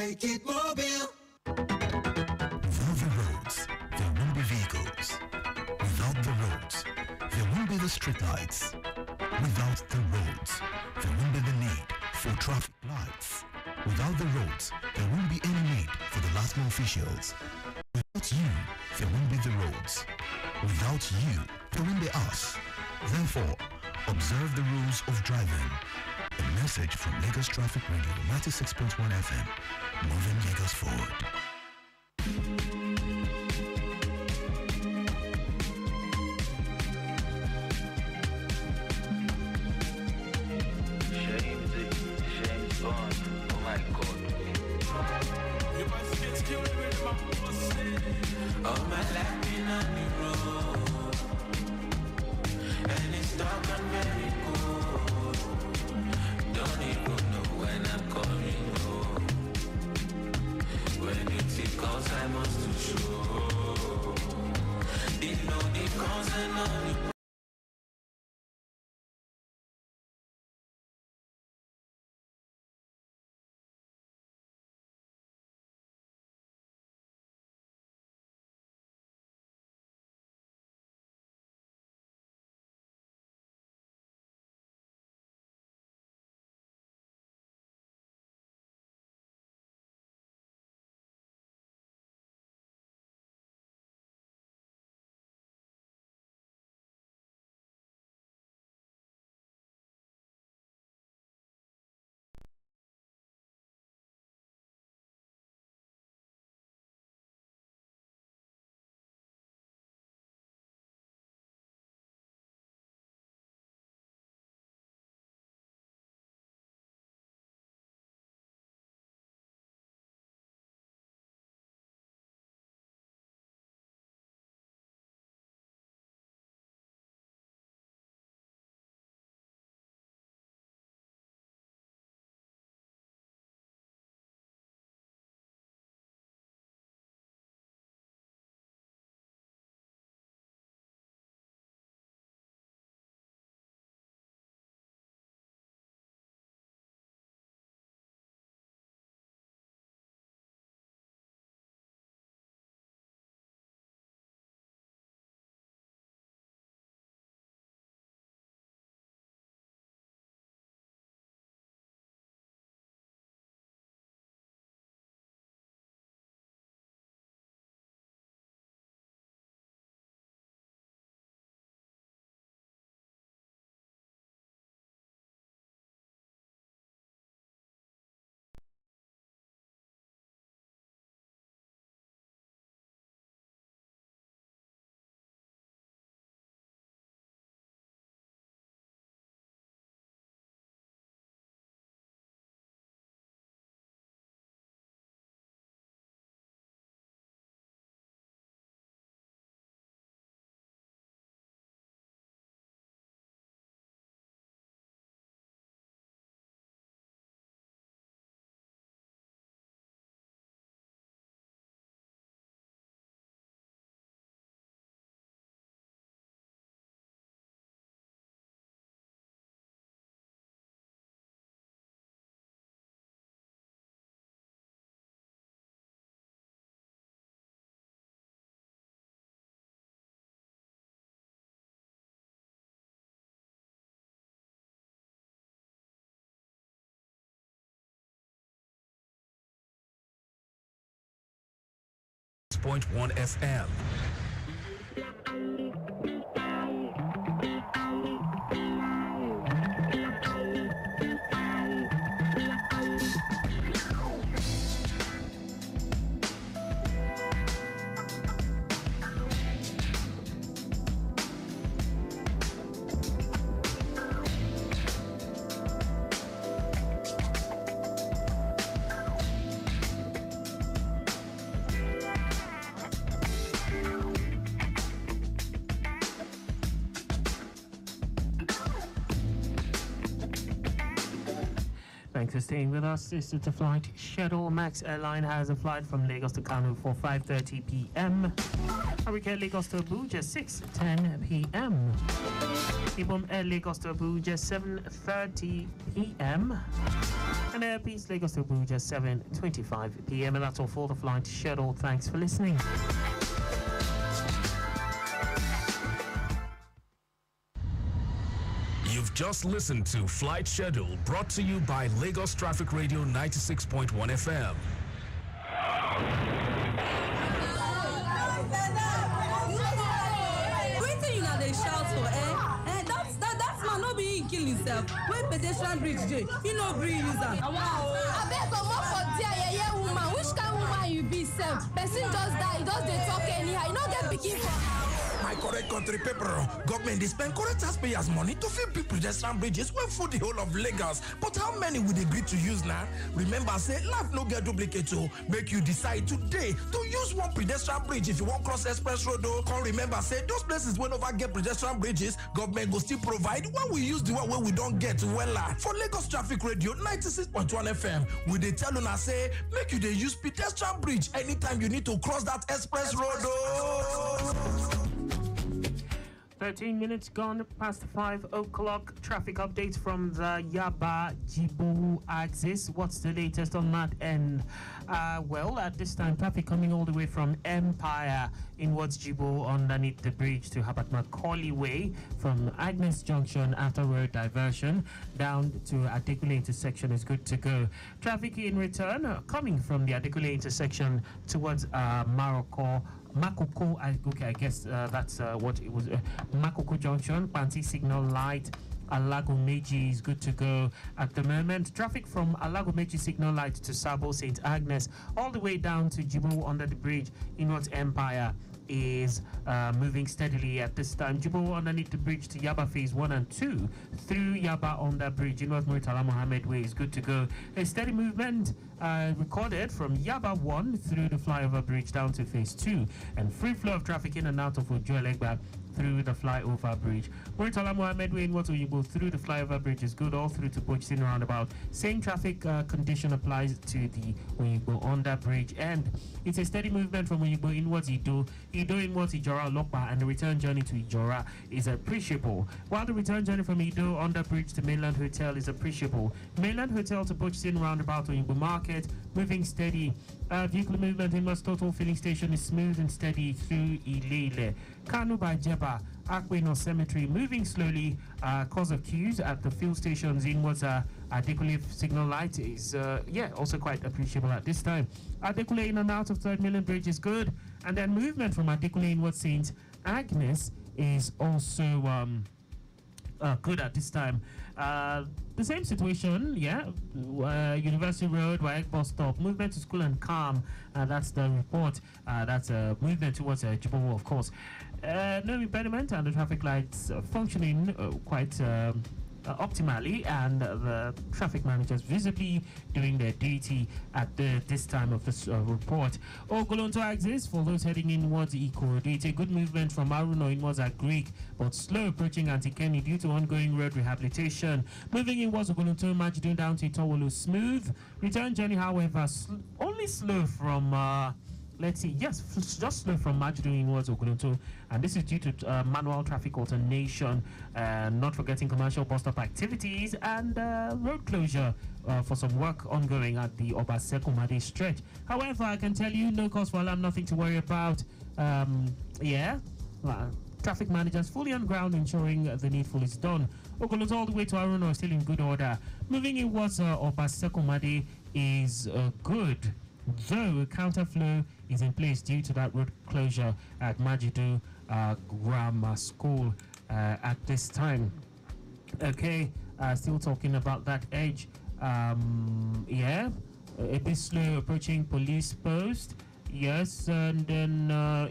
make it mobile. Without the roads, there won't be vehicles. Without the roads, there won't be the streetlights. Without the roads, there won't be the need for traffic lights. Without the roads, there won't be any need for the LASTMA officials. Without you, there won't be the roads. Without you, there won't be us. Therefore, observe the rules of driving. A message from Lagos Traffic Radio 96.1 FM, moving Lagos forward. All my life been on the road, and it's dark and very cold. Don't even know when I'm coming home. When it calls, I must to show. They know the cause and all the Point 1 FM. Thanks for staying with us. This is the flight schedule. Max Airline has a flight from Lagos to Kano for 5:30 p.m. Hurricane Lagos to Abuja 6:10 p.m. Ibom Air Lagos to Abuja 7:30 p.m. And Peace Lagos to Abuja 7:25 p.m. And that's all for the flight schedule. Thanks for listening. You've just listened to Flight Schedule, brought to you by Lagos Traffic Radio 96.1 FM. Wetin you dey shout for, that's man no be kill himself. When pedestrian bridge dey, he no gree use am. Abeg comot for there, yeye woman. Which kind woman you be sef? Person just die, you just dey talk anyhow. You no get pikin for house. My correct country paper, government dey spend correct taxpayers' money to fill big pedestrian bridges wey full the whole of Lagos. But how many would agree to use now? Remember, say life no get duplicate, so make you decide today to use one pedestrian bridge if you want cross express road. Come remember, say those places wey never get pedestrian bridges, government go still provide when we use the one wey we don't get wella. For Lagos Traffic Radio 96.1 FM, we dey tell una say make you dey use pedestrian bridge anytime you need to cross that express road. 13 minutes gone past 5 o'clock. Traffic updates from the Yaba Jibu axis. What's the latest on that end? Well, at this time, traffic coming all the way from Empire inwards Jibu underneath the bridge to Habat Macaulay Way, from Agnes Junction after road diversion down to Adekule intersection is good to go. Traffic in return coming from the Adekule intersection towards Makoko, I guess that's what it was. Makoko Junction, Panti signal light. Alagomeji is good to go at the moment. Traffic from Alagomeji signal light to Sabo St. Agnes all the way down to Jibo under the bridge inwards Empire is moving steadily at this time. Jibo underneath the bridge to Yaba phase 1 and 2 through Yaba on that bridge in North Muritala Mohammed Way is good to go. A steady movement recorded from Yaba 1 through the flyover bridge down to phase 2, and free flow of traffic in and out of Ojo Elegba through the flyover bridge. Muritala Mohammed Way in Water Oyibo through the flyover bridge is good all through to Bochsin roundabout. Same traffic condition applies to the Oyibo under bridge, and it's a steady movement from Oyibo inwards Ido inwards Ijora Lokpa, and the return journey to Ijora is appreciable. While the return journey from Ido under bridge to Mainland Hotel is appreciable. Mainland Hotel to Bochsin roundabout Oyibo Market moving steady. Vehicle movement in West Total filling station is smooth and steady through Ilele. Kanu by Jeba, Akweno Cemetery moving slowly cause of queues at the fuel stations inwards Adekule signal light is also quite appreciable at this time. Adekule in and out of 3rd Million Bridge is good, and then movement from Adekule inwards St. Agnes is also good at this time. The same situation, University Road, Waik bus stop, movement to school and calm. That's the report. That's a movement towards Jibowo, of course. No impediment, and the traffic lights functioning quite optimally, and the traffic managers visibly doing their duty at this time of this report. Ogolonto axis for those heading inwards Ikorodu. A good movement from Aruno inwards at Greek, but slow approaching Antikeni due to ongoing road rehabilitation. Moving inwards Ogolonto Majidun down to Itowolo smooth. Return journey, however, only slow from just slow from Majidun inwards Ogununto, and this is due to manual traffic alternation, not forgetting commercial bus stop activities and road closure for some work ongoing at the Obaseko Made stretch. However, I can tell you, no cause for alarm, nothing to worry about. Traffic managers fully on ground, ensuring the needful is done. Ogununto all the way to Aruno still in good order. Moving inwards Obaseko Made is good, though counterflow is in place due to that road closure at Majidu Grammar School at this time. Okay, still talking about that edge. A bit slow approaching police post. Yes, and then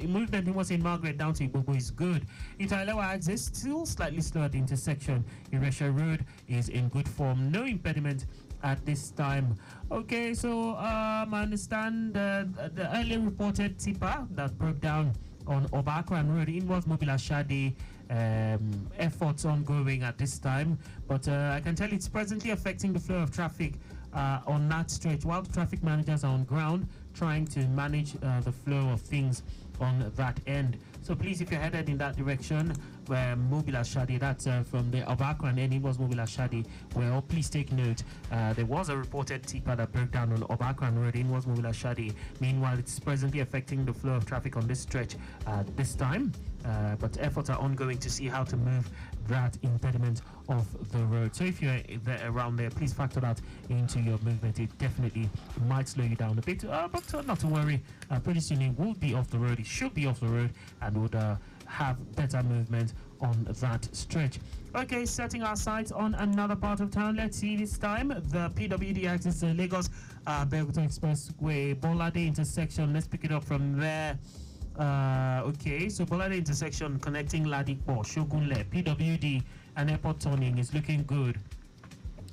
movement in St. Margaret down to Ibobo is good. Itailewa axis still slightly slow at the intersection. Iresha Road is in good form. No impediment at this time. Okay, so I understand the earlier reported tipper that broke down on Obakran Road involves Mobile Ashade efforts ongoing at this time, but I can tell it's presently affecting the flow of traffic on that stretch, while the traffic managers are on ground trying to manage the flow of things on that end. So please, if you're headed in that direction, where Mobile Ashadi, that's from the Abakran and it was Mobile Ashadi, well, please take note. There was a reported tipper that broke down on Abakran Road in was Mobile Ashadi. Meanwhile, it's presently affecting the flow of traffic on this stretch this time. But efforts are ongoing to see how to move that impediment of the road. So if you're around there, please factor that into your movement. It definitely might slow you down a bit, but not to worry. Pretty soon it will be off the road. It should be off the road and would have better movement on that stretch. Okay, setting our sights on another part of town. Let's see this time. The PWD axis Lagos Belguton Expressway, Bolade intersection. Let's pick it up from there. Okay, so Bolade intersection connecting Ladipo, Shogunle, PWD, and airport turning is looking good.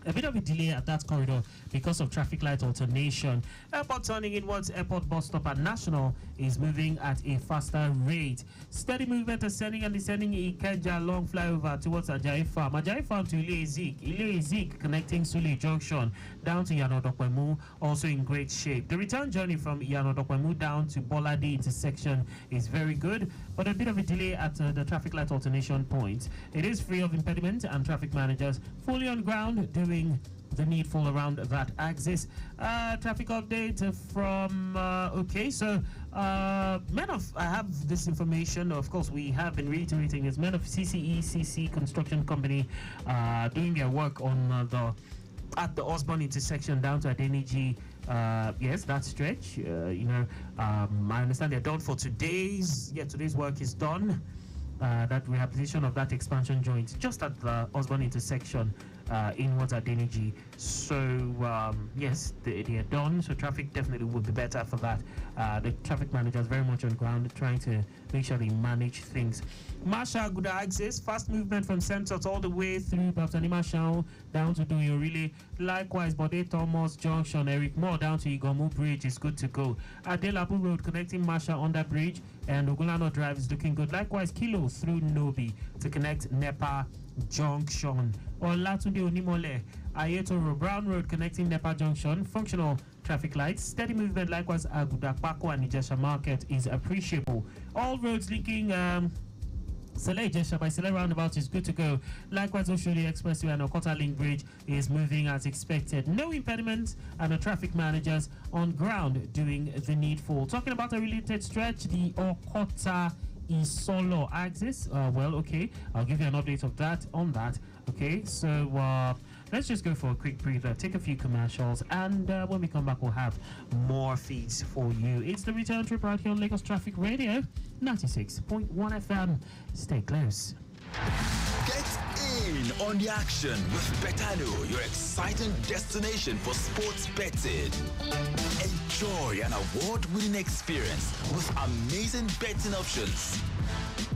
A bit of a delay at that corridor because of traffic light alternation. Airport turning inwards, airport bus stop at National is moving at a faster rate. Steady movement ascending and descending Ikeja long flyover towards Ajayi Farm. Ajayi Farm to Ile Ezik connecting Sule Junction down to Yanodokwemu, also in great shape. The return journey from Yanodokwemu down to Bolade intersection is very good, but a bit of a delay at the traffic light alternation point. It is free of impediment and traffic managers fully on ground doing the needful around that axis. Traffic update from okay, so I have this information. Of course, we have been reiterating this. Men of CCE Construction Company doing their work on at the Osborne intersection down to Adeniji. Yes, that stretch. I understand they're done for today's. Yeah, today's work is done. That rehabilitation of that expansion joint just at the Osborne intersection inwards at Deniji. So yes, they are done. So traffic definitely would be better for that. The traffic manager is very much on ground trying to make sure they manage things. Marshall Guda axis, fast movement from Sentot all the way through Baftani Marshall down to Doyorili. Likewise, Bode Thomas Junction, Eric Moore down to Igomu Bridge is good to go. Adelabu Road connecting Marshall under bridge and Ogulano Drive is looking good. Likewise, Kilo through Nobi to connect Nepa Junction. Olatunde Onimole, Ayetoro Brown Road connecting Nepa Junction, functional traffic lights. Steady movement, likewise, Aguda Pako and Ijesha Market is appreciable. All roads linking Sele Ijesha by Sele Roundabout is good to go. Likewise, Oshodi Expressway and Okota Link Bridge is moving as expected. No impediments, and the traffic managers on ground doing the needful. Talking about a related stretch, the Okota Isolo axis. Well, okay, I'll give you an update of that on that. Okay, so let's just go for a quick breather, take a few commercials, and when we come back, we'll have more feeds for you. It's the return trip right here on Lagos Traffic Radio, 96.1 FM. Stay close. Get in on the action with Betano, your exciting destination for sports betting. Enjoy an award-winning experience with amazing betting options,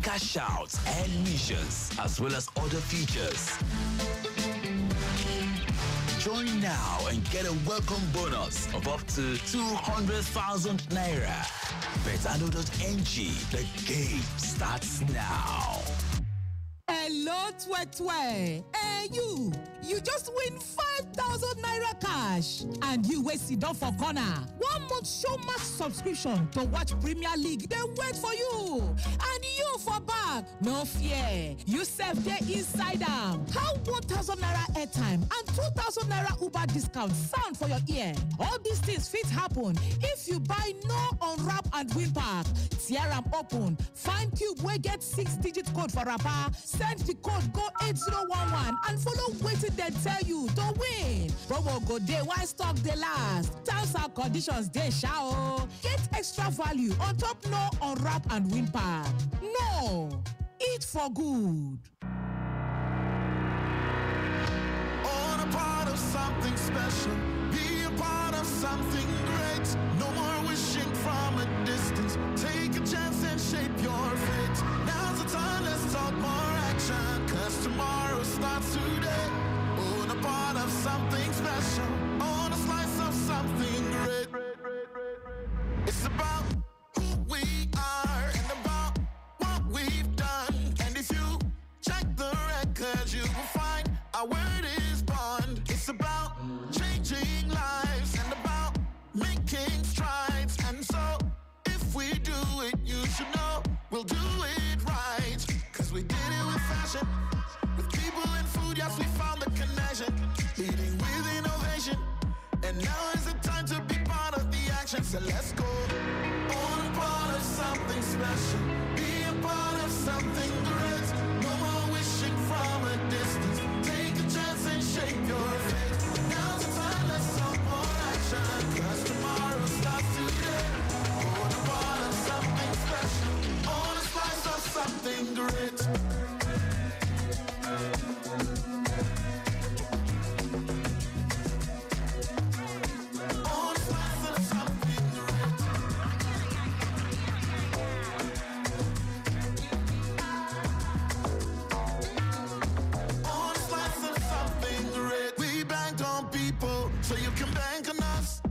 cash outs and missions, as well as other features. Join now and get a welcome bonus of up to 200,000 Naira. Betano.ng, the game starts now. Hello, Twe. You just win 5,000 Naira cash. And you wait sit down for corner. 1 month show match subscription to watch Premier League. They wait for you. And you for back. No fear. You save there inside them. How 1,000 Naira airtime and 2,000 Naira Uber discount sound for your ear. All these things fit happen if you buy no unwrap and win pack. Tear am open. Find cube where get 6-digit code for rapper. Send the code go 8011 and follow waiting they tell you to win. Promo go day while stock they last. Terms and conditions they shall. Get extra value on top no unwrap and win pack. No, eat for good. On a part of something special, be a part of something great. No more wishing from a distance. Take a chance and shape your fate. Now's the time, let's talk more action. Cause tomorrow starts today. On a part of something special. On a slice of something great. It's about who we are and about what we've done. And if you check the records, you will find our word is bond. It's about changing lives and about making strides. And so if we do it, you should special. Be a part of something great. No more wishing from a distance. Take a chance and shape your fate. Now's the time, let's take more action. 'Cause tomorrow starts today. Born a part of something special. On a slice of something great. So you can bank on us.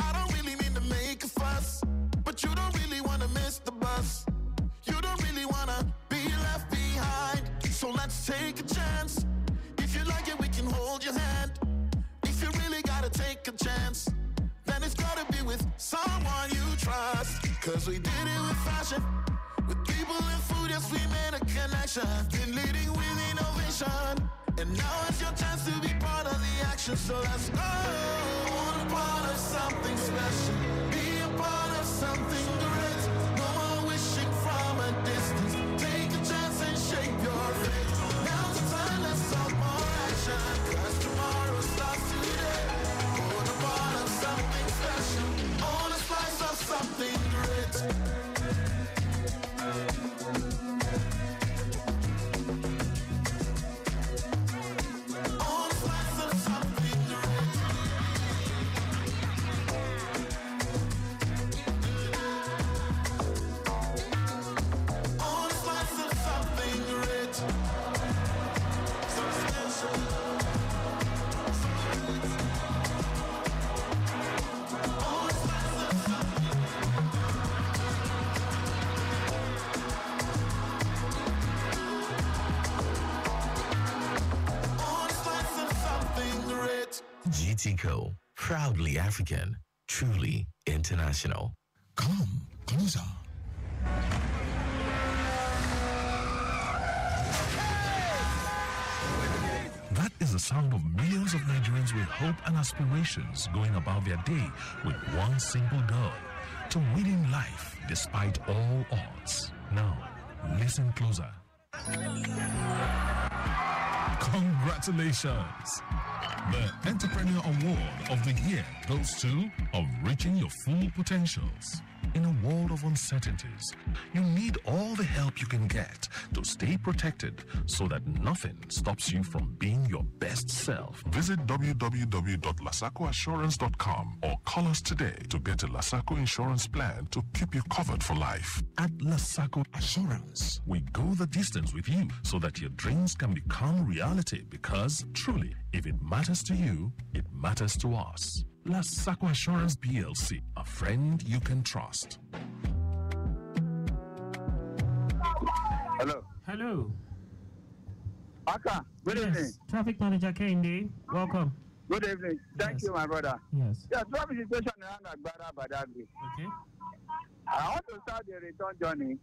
I don't really mean to make a fuss, but you don't really want to miss the bus. You don't really want to be left behind. So let's take a chance. If you like it, we can hold your hand. If you really gotta take a chance, then it's gotta be with someone you trust. 'Cause we did it with fashion, with people and food, yes, we made a connection. Been leading with innovation, and now it's your chance to be part of the action. So let's go. On a part of something special. Be a part of something great. No more wishing from a distance. Take a chance and shape your fate. Now's the time, let's talk more action. 'Cause tomorrow starts today. On a part of something special. On a slice of something great. GTCO, proudly African, truly international. Come closer. That is the sound of millions of Nigerians with hope and aspirations going about their day with one simple goal: to win in life despite all odds. Now, listen closer. Congratulations! The Entrepreneur Award of the Year goes to Of Reaching Your Full Potentials. In a world of uncertainties, you need all the help you can get to stay protected so that nothing stops you from being your best self. Visit www.lasacoassurance.com or call us today to get a Lasaco insurance plan to keep you covered for life. At Lasaco Assurance, we go the distance with you so that your dreams can become reality, because truly, if it matters to you, it matters to us. Lasaco Assurance PLC, a friend you can trust. Hello. Hello. Akan, good evening. Traffic Manager Kende, welcome. Good evening. Thank you, my brother. Yes. Yeah, traffic situation around Agbada, Badagry. Okay. I want to start the return journey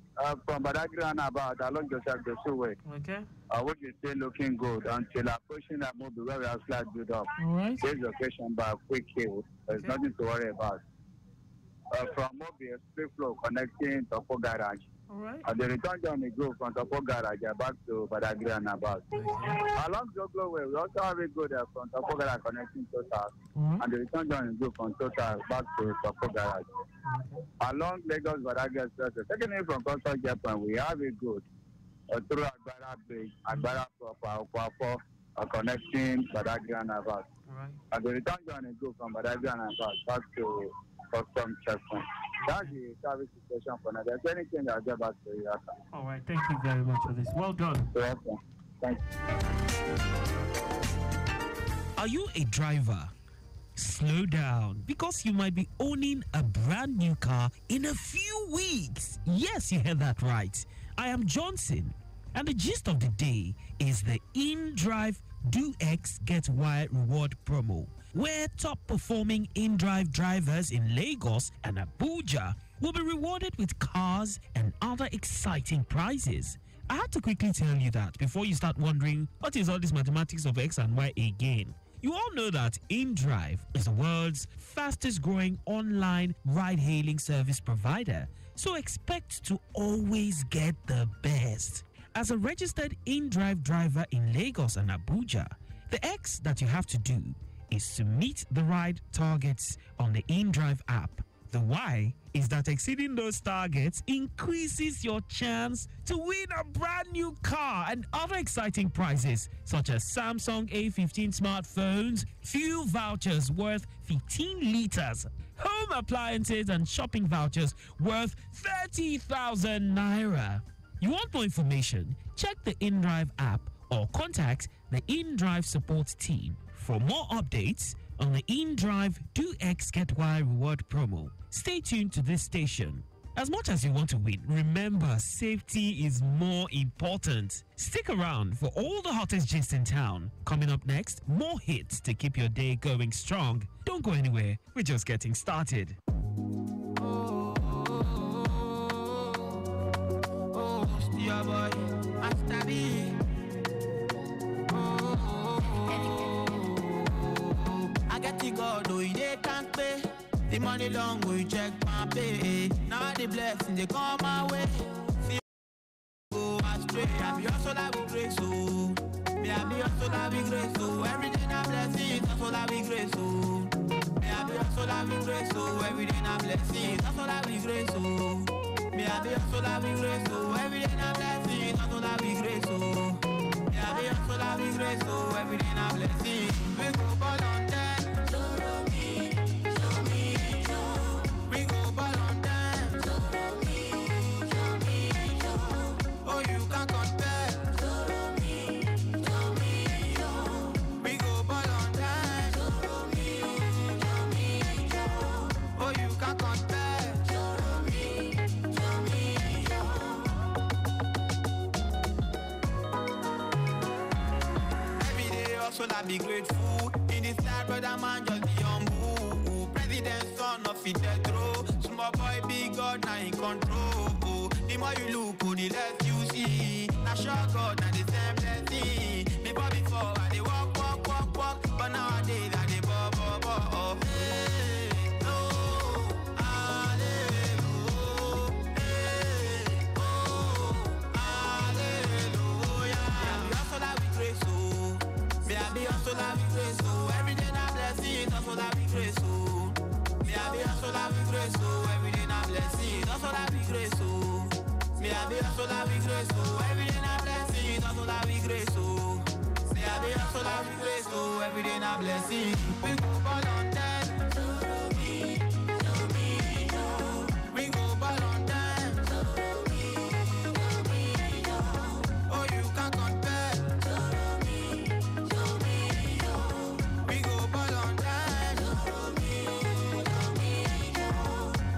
from Badagry and about along Joseph Joshua, Okay. which is still looking good until approaching that mobile where we have slight build up. All right. This location by a quick hill. There's nothing to worry about. From Mobile, free flow connecting Topo Garage. All right. The return journey go from Topo Garage back to Badagry and about. Along Joglo Way, we also have a good from Topo Garage connecting Total. And the return journey go from Total back to Topo Garage. Along Lagos Badagry Express, taking it from Coastal Japan, we have a good through Agbara Bridge, Agbara Proper, Okwapo, connecting Badagry and about. And the return journey go from Badagry and about back to Custom Checkpoint. That's the service situation for now. There's anything I'll get back to you after. All right. Thank you very much for this. Well done. You're welcome. Thank you. Are you a driver? Slow down, because you might be owning a brand new car in a few weeks. Yes, you heard that right. I am Johnson, and the gist of the day is the InDrive Do X Get Y reward promo, where top performing InDrive drivers in Lagos and Abuja will be rewarded with cars and other exciting prizes. I had to quickly tell you that before you start wondering what is all this mathematics of X and Y again. You all know that InDrive is the world's fastest growing online ride-hailing service provider, so expect to always get the best. As a registered in-drive driver in Lagos and Abuja, the X that you have to do is to meet the ride targets on the in-drive app. The Y is that exceeding those targets increases your chance to win a brand new car and other exciting prizes such as Samsung A15 smartphones, fuel vouchers worth 15 liters, home appliances and shopping vouchers worth 30,000 naira. You want more information? Check the InDrive app or contact the InDrive support team. For more updates on the InDrive Do X Get Y reward promo, stay tuned to this station. As much as you want to win, remember safety is more important. Stick around for all the hottest gist in town. Coming up next, more hits to keep your day going strong. Don't go anywhere, we're just getting started. Your boy, Master B. I get the God, though they can't pay. The money long, we check my pay. Now the blessing they come my way. See, go astray. I be also like we grace, so. Me, I be also like we grace, so. Everything I'm blessing, also like we grace, so. Me, I be also like we grace, so. Everything I'm blessing, also like we grace, so. Me, I be also like we grace, so. Everything I'm blessing, also like we grace, so. Me, I be also like we grace, so. Everything I'm blessing, we go ball on them. So I be grateful. In this life, brother man, just be humble. President, son of Fidel Throw. Small boy, big God, now in control. The more you look, the less you see. Now sure God, now the same blessing. Before, I they walk. But nowadays, I they bop. Hey, oh, hallelujah. Hey, oh, hallelujah. We also like we grace, so. Me I be also like we grace, so. Every day I blessing, also like we grace, so. Me I be also like we grace, so. Every day I blessing, also like we grace, so. Me I be also like we grace, so. Every day I blessing, also like we grace, so. Me I be also like we grace, so. Every day I blessing, we go ball on them. We go ball on them. Oh, you can't compare. We go ball on them.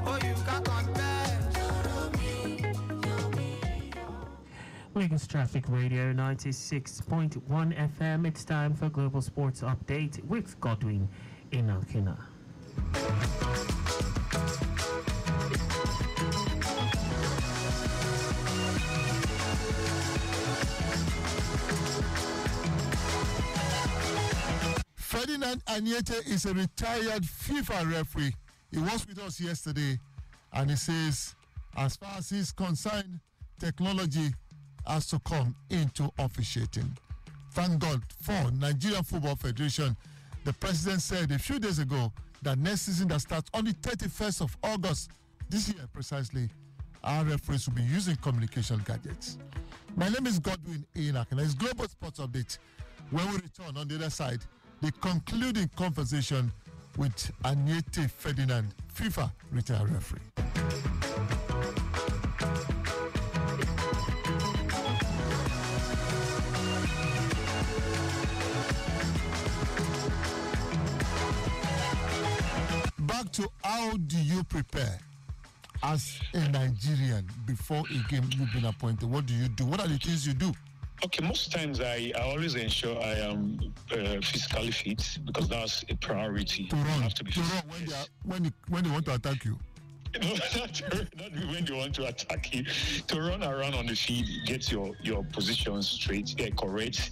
Oh, you can't compare. Lagos Traffic Radio 96.1 FM. It's time for Global Sports Update with Godwin Inakina. Ferdinand Anyete is a retired FIFA referee. He was with us yesterday, and he says, as far as he's concerned, technology has to come into officiating. Thank God for Nigerian Football Federation. The president said a few days ago that next season that starts on the 31st of August, this year precisely, our referees will be using communication gadgets. My name is Godwin Enoch, and it's Global Sports Update. When we return on the other side, the concluding conversation with Anyete Ferdinand, FIFA retired referee. Back to how do you prepare as a Nigerian before a game you've been appointed? What do you do? What are the things you do? Okay, most times I always ensure I am physically fit because that's a priority. To run, have to be when they want to attack you. No, not when they want to attack you. To run around on the field, get your position straight, correct.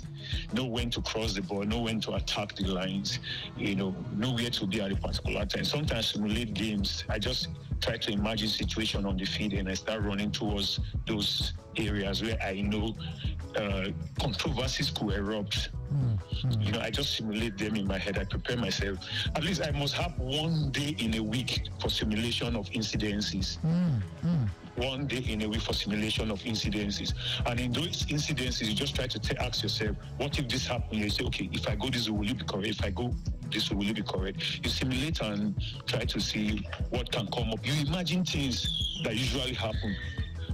know when to cross the ball, know when to attack the lines, know where to be at a particular time. Sometimes simulate games. I just try to imagine situation on the field and I start running towards those areas where I know controversies could erupt. I just simulate them in my head. I prepare myself. At least I must have one day in a week for simulation of incidences. One day in a week for simulation of incidences. And in those incidences, you just try to ask yourself, what if this happens? You say, okay, if I go this way, will it be correct? If I go this way, will it be correct? You simulate and try to see what can come up. You imagine things that usually happen.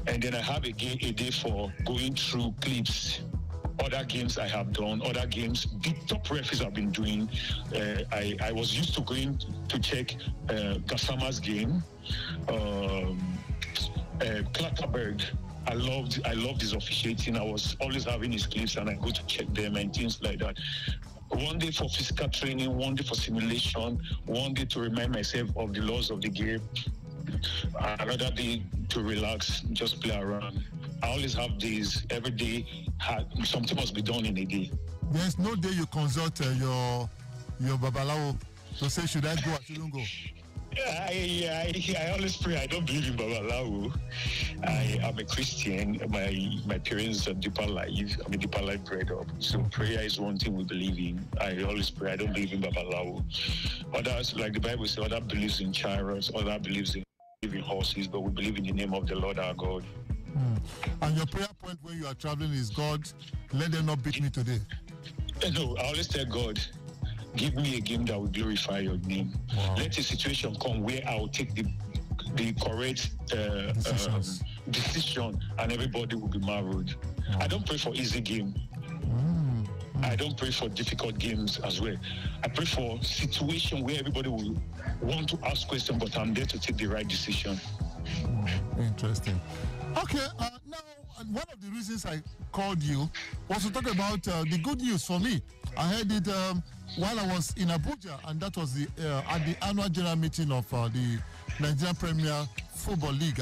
And then I have a day for going through clips, other games I have done, other games the top referees have been doing. I was used to going to check Gassama's game, Klatterberg. I loved his officiating. I was always having his clips and I go to check them and things like that. One day for physical training, one day for simulation, one day to remind myself of the laws of the game. Another day to relax, just play around. I always have days. Every day, something must be done in a day. There's no day you consult your babalawo to say, should I go or shouldn't go? I always pray. I don't believe in babalawo. I am a Christian. My parents are deeper life. I'm a deeper life bred up. So prayer is one thing we believe in. I always pray. I don't believe in babalawo. Others, like the Bible says, others believes in chariots, others believes in horses, but we believe in the name of the Lord our God. And your prayer point when you are traveling is, God, let them not beat me today. No, I always tell God, give me a game that will glorify your name. Wow. Let a situation come where I will take the correct decision and everybody will be marveled. Wow. I don't pray for easy game. I don't pray for difficult games as well. I pray for situation where everybody will want to ask questions, but I'm there to take the right decision. Interesting. Okay, now one of the reasons I called you was to talk about the good news for me. I heard it while I was in Abuja, and that was at the annual general meeting of the Nigerian Premier Football League.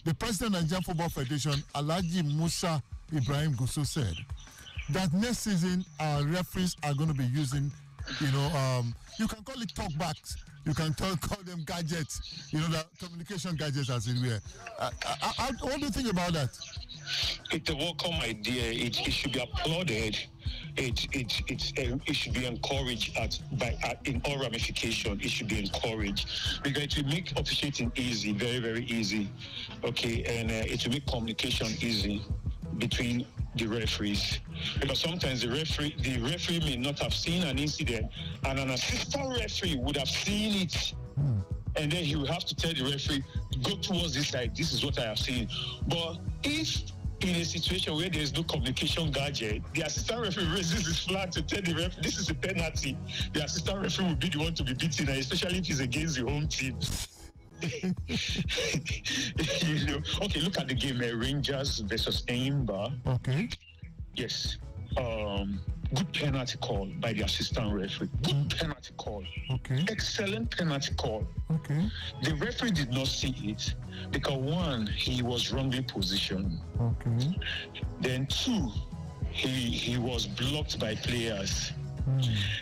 The president of the Nigerian Football Federation, Alhaji Musa Ibrahim Gusso, said that next season our referees are going to be using, you can call it talkbacks, you can call them gadgets, the communication gadgets as it were. What do you think about that? It's a welcome idea. It should be applauded. It should be encouraged in all ramification. It should be encouraged because it will make officiating easy, very, very easy. Okay, and it will make communication easy between the referees, because sometimes the referee may not have seen an incident and an assistant referee would have seen it, and then he will have to tell the referee, go towards this side, this is what I have seen. But if in a situation where there is no communication gadget, the assistant referee raises his flag to tell the referee this is a penalty, the assistant referee will be the one to be beaten, especially if it's against the home team. Okay, look at the game, Rangers versus Aimba. Okay. Yes. Good penalty call by the assistant referee. Good penalty call. Okay. Excellent penalty call. Okay. The referee did not see it because one, he was wrongly positioned. Okay. Then two, he was blocked by players.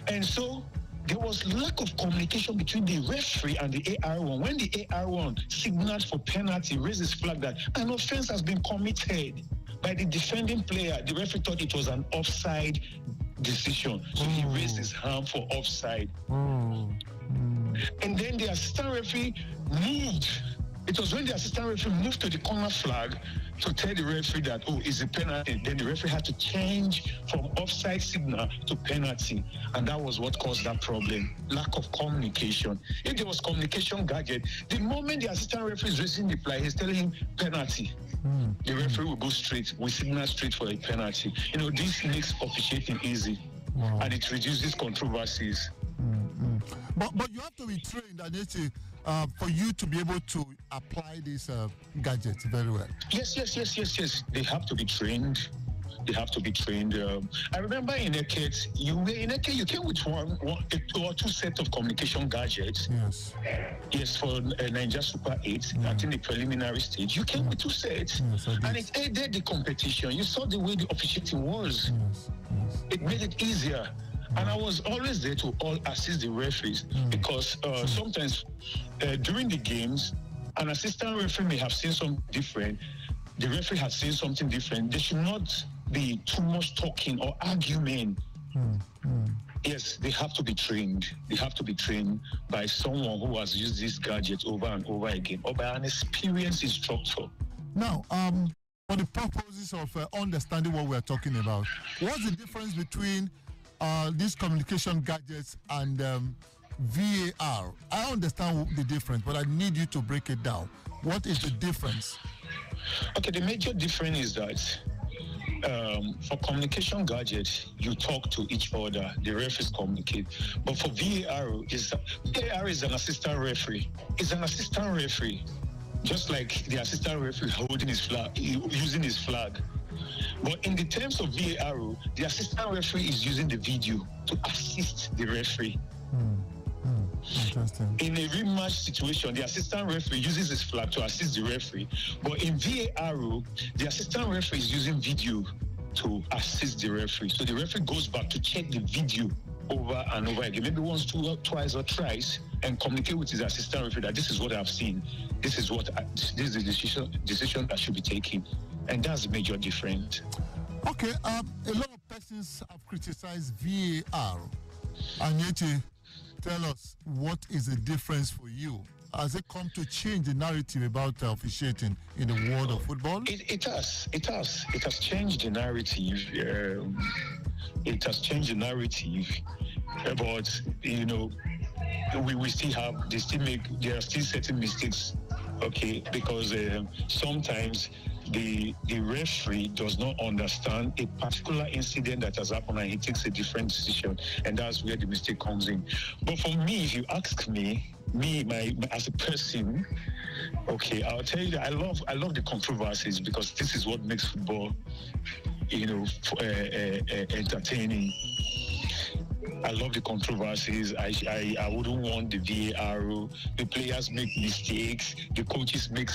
And so there was lack of communication between the referee and the AR1. When the AR1 signaled for penalty, raised his flag that an offense has been committed by the defending player, the referee thought it was an offside decision. So he raised his hand for offside. And then the assistant referee moved. It was when the assistant referee moved to the corner flag to tell the referee that, it's a penalty. Then the referee had to change from offside signal to penalty. And that was what caused that problem. Lack of communication. If there was communication gadget, the moment the assistant referee is raising the flag, he's telling him penalty. The referee will go straight, will signal straight for a penalty. This makes officiating easy. And it reduces controversies. But you have to be trained, Aneche, for you to be able to apply these gadgets very well. Yes. They have to be trained. They have to be trained. I remember in Eke, you came with one or two sets of communication gadgets. Yes. Yes, for Nigeria Super 8, at in the preliminary stage. You came with two sets. Yes, and it aided the competition. You saw the way the officiating was. It made it easier. And I was always there to assist the referees because sometimes during the games, an assistant referee may have seen something different. The referee has seen something different. There should not be too much talking or arguing. Yes, they have to be trained. They have to be trained by someone who has used this gadget over and over again, or by an experienced instructor. Now, for the purposes of understanding what we're talking about, what's the difference between these communication gadgets and VAR? I understand the difference, but I need you to break it down. What is the difference? Okay, the major difference is that for communication gadgets, you talk to each other, the referees communicate. But for VAR is an assistant referee. It's an assistant referee, just like the assistant referee holding his flag, using his flag. But in the terms of VAR, the assistant referee is using the video to assist the referee. Interesting. In a rematch situation, the assistant referee uses his flag to assist the referee. But in VAR, the assistant referee is using video to assist the referee. So the referee goes back to check the video over and over again, maybe once, twice or thrice, and communicate with his assistant referee that this is what I've seen. This is the decision that should be taken. And that's the major difference. Okay, a lot of persons have criticized VAR. And yet, tell us, what is the difference for you? Has it come to change the narrative about officiating in the world of football? It has changed the narrative. It has changed the narrative. But, you know, we still have, there are still certain mistakes, okay, because sometimes the referee does not understand a particular incident that has happened and he takes a different decision, and that's where the mistake comes in. But for me, if you ask me as a person, okay, I'll tell you that I love the controversies because this is what makes football, you know, entertaining. I love the controversies. I wouldn't want the VAR. The players make mistakes. The coaches make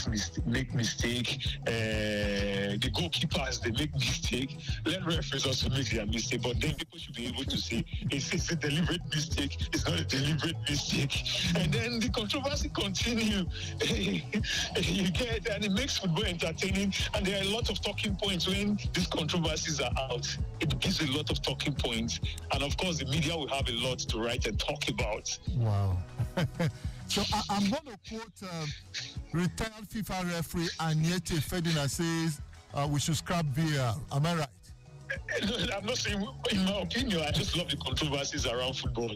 mistake. The goalkeepers, they make mistake. Let referees also make their mistake. But then people should be able to say, it's a deliberate mistake. It's not a deliberate mistake. And then the controversy continue. You get, and it makes football entertaining. And there are a lot of talking points when these controversies are out. It gives a lot of talking points. And of course, the media will have a lot to write and talk about. Wow. So I'm going to quote retired FIFA referee Aniete Ferdinand says we should scrap VAR. Am I right? I'm not saying, in my opinion, I just love the controversies around football.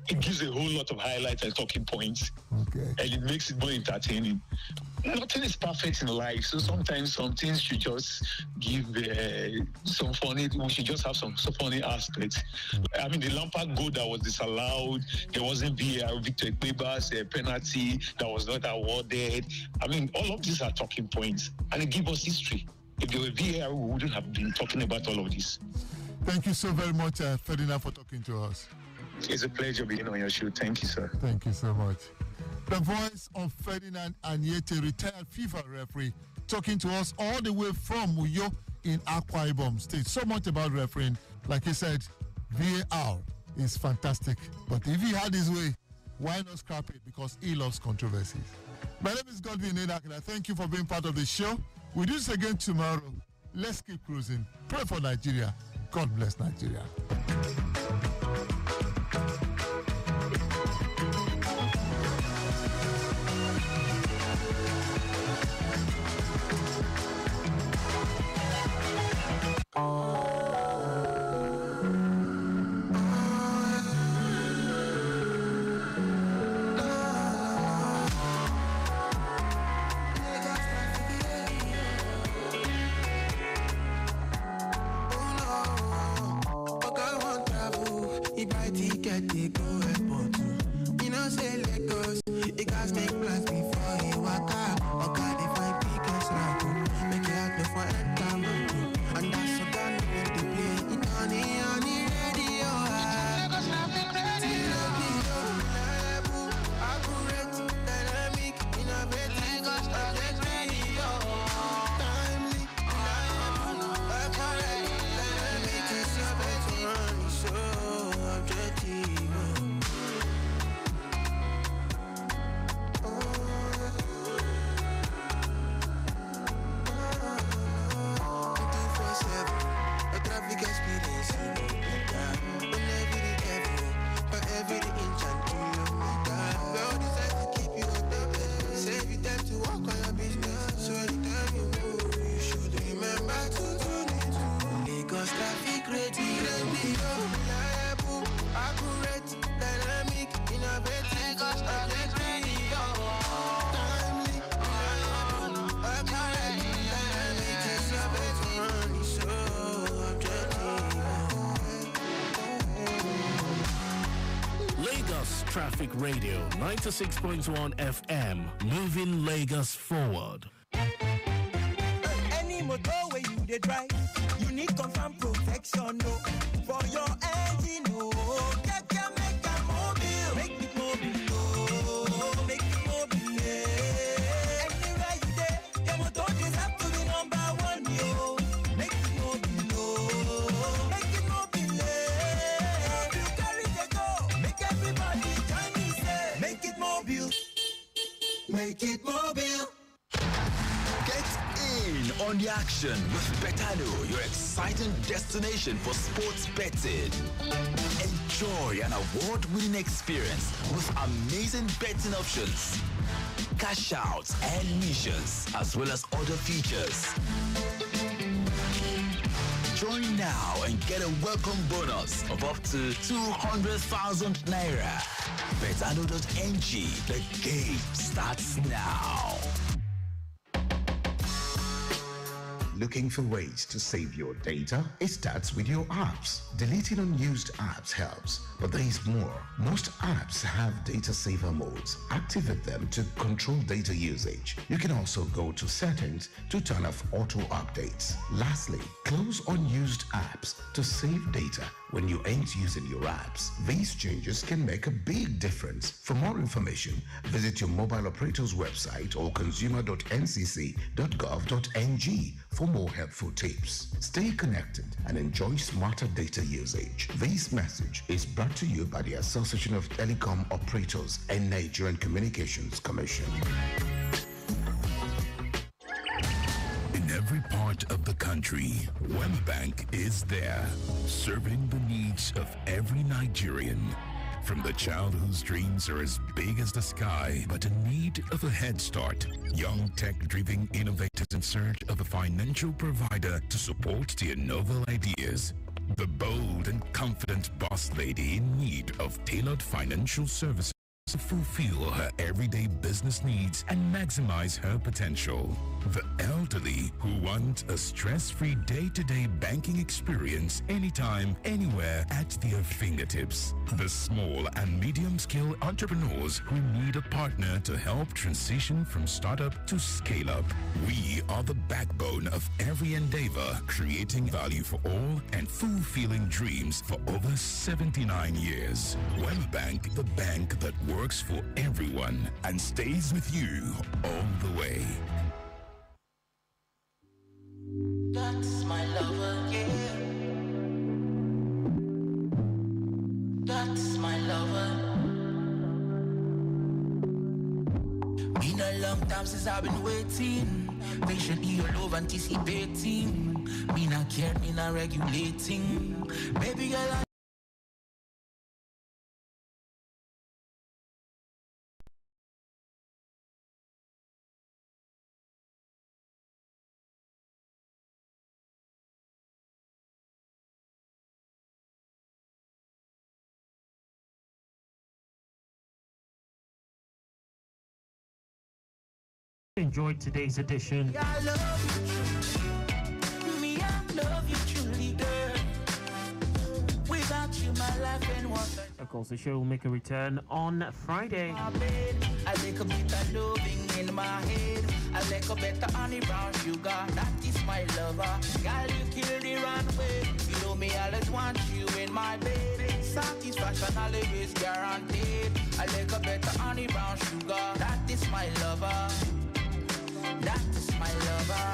It gives a whole lot of highlights and talking points. Okay. And it makes it more entertaining. Nothing is perfect in life, so sometimes some things should just give some funny. We should just have some funny aspects. I mean, the Lampard goal that was disallowed, there wasn't VAR, Victor Ekpeba's penalty that was not awarded. I mean, all of these are talking points, and it gives us history. If there were VAR, we wouldn't have been talking about all of this. Thank you so very much, Ferdinand, for talking to us. It's a pleasure being on your show. Thank you, sir. Thank you so much. The voice of Ferdinand Aniete, retired FIFA referee, talking to us all the way from Uyo in Akwa Ibom State. So much about refereeing. Like he said, VAR is fantastic. But if he had his way, why not scrap it? Because he loves controversies. My name is Godwin Nenakina. Thank you for being part of the show. We'll do this again tomorrow. Let's keep cruising. Pray for Nigeria. God bless Nigeria. If Traffic Radio 96.1 FM, moving Lagos forward. Any motor where you dey drive, you need confirm protection, no. For your engine, no. Make a mobile, make it mobile, no. Make it mobile, yeah. Anywhere you dey, your motor just have to be number one, yo. Make it mobile, no. Make it mobile, yeah. You carry the go, make everybody join me, say. Make it mobile, make it mobile. Get in on the action with Betano, your exciting destination for sports betting. Enjoy an award-winning experience with amazing betting options, cash outs and missions, as well as other features. Join now and get a welcome bonus of up to 200,000 naira. Betano.ng, the game starts now. Looking for ways to save your data? It starts with your apps. Deleting unused apps helps, but there is more. Most apps have data saver modes. Activate them to control data usage. You can also go to settings to turn off auto updates. Lastly, close unused apps to save data when you ain't using your apps. These changes can make a big difference. For more information, visit your mobile operator's website or consumer.ncc.gov.ng for more helpful tips. Stay connected and enjoy smarter data usage. This message is brought to you by the Association of Telecom Operators and Nigerian Communications Commission. In every part of the country, Wembank is there, serving the needs of every Nigerian. From the child whose dreams are as big as the sky, but in need of a head start. Young tech-driven innovators in search of a financial provider to support their novel ideas. The bold and confident boss lady in need of tailored financial services to fulfill her everyday business needs and maximize her potential. The elderly who want a stress-free day-to-day banking experience anytime, anywhere at their fingertips. The small and medium-scale entrepreneurs who need a partner to help transition from startup to scale-up. We are the backbone of every endeavor, creating value for all and fulfilling dreams for over 79 years. Wembank, the bank that works for everyone and stays with you all the way. That's my lover, yeah. That's my lover. Been a long time since I've been waiting. Patiently your love anticipating. Me not care, me not regulating. Baby girl, I enjoyed today's edition. I love you truly. Me, I love you truly, girl. Without you, my life ain't worth it. Of course, the show will make a return on Friday. I like a bit of loving in my head. I like a better honey brown sugar. That is my lover. Girl, you kill the runway. You know me, I always want you in my bed. Satisfaction always guaranteed. I like a better honey brown sugar. That is my lover. That is my lover.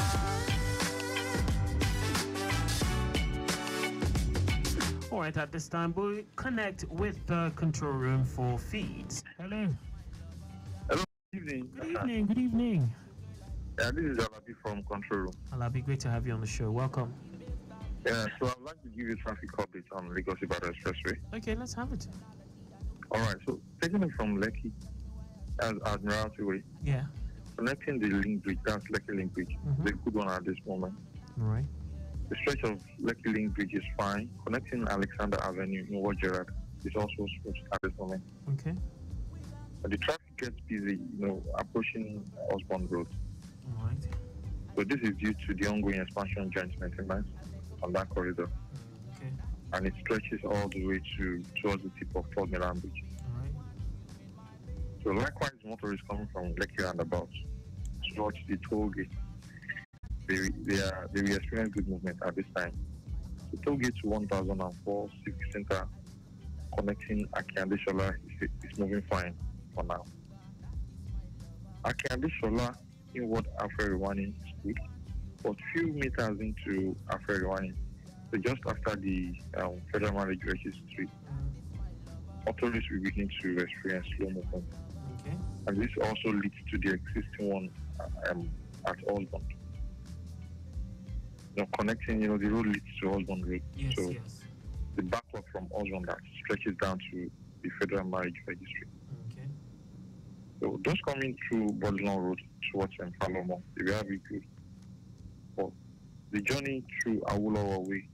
All right, at this time, we'll connect with the control room for feeds. Hello. Hello, good evening. Good evening, good evening. Yeah, this is Alabi from control room. Alabi, great to have you on the show. Welcome. Yeah, so I'd like to give you a traffic update on Lagos Ibadan Expressway. Okay, let's have it. All right, so taking it from Lekki as Admiralty Way. Yeah. Connecting the link bridge, that's Lekki Link Bridge. The good one at this moment. All right. The stretch of Lekki Link Bridge is fine. Connecting Alexander Avenue in Wajerad is also smooth at this moment. Okay. But the traffic gets busy, approaching Osborne Road. All right. So this is due to the ongoing expansion joint maintenance on that corridor. Okay. And it stretches all the way towards the tip of Fort Milan Bridge. All right. So likewise, motorists coming from Lekki roundabout towards the toll gate, they will experience good movement at this time. The toll gate to 1004 Civic Center connecting Akan Shola is moving fine for now. Akan Shola inward Afrewani is good, but few meters into Afrewani, so just after the Federal Marriage Registry, motorists will begin to experience slow movement. Okay. And this also leads to the existing one at Osborne. Connecting, the road leads to Osborne Road. Yes, so yes. the backlog from Osborne that stretches down to the Federal Marriage Registry. Okay. So those coming through Bodilon Road towards Falomo, they will have it good. But the journey through Awolowo Way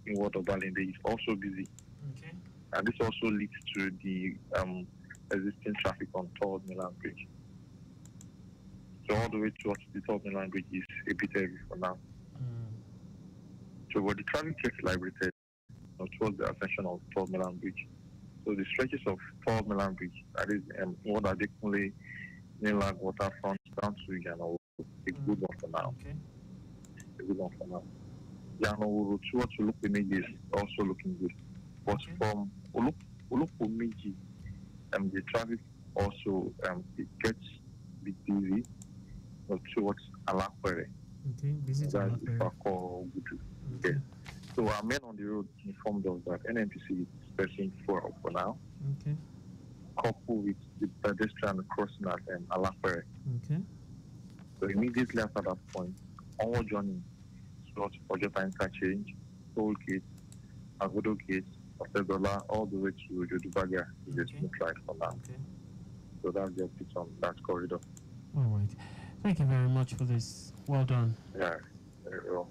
in Waterbalinde is also busy. Okay. And this also leads to the existing traffic on Third Milan Bridge. So all the way towards the Third Milan Bridge is a bit heavy for now. So where the traffic gets liberated towards the ascension of Third Milan Bridge. So the stretches of Third Milan Bridge, that is what are Adekunle, Mainland Waterfront down to Yano, a good one for now. Okay. A good one for now. Yano Road towards Olupomiji is also looking good. But from Olupomiji, the traffic also it gets a bit busy towards Alakwere. Okay, busy to Alakwere. Okay. So our men on the road informed us that NNPC is pressing for now. Okay. Coupled with the pedestrian crossing at Alakwere. Okay. So immediately after that point, onward journey towards Ojota Interchange, Toll Gate, Agodo Gate, Otedola, all the way to Jodubaga is a smooth ride for now. Okay. So that's the update on that corridor. All right. Thank you very much for this. Well done. Yeah, very well.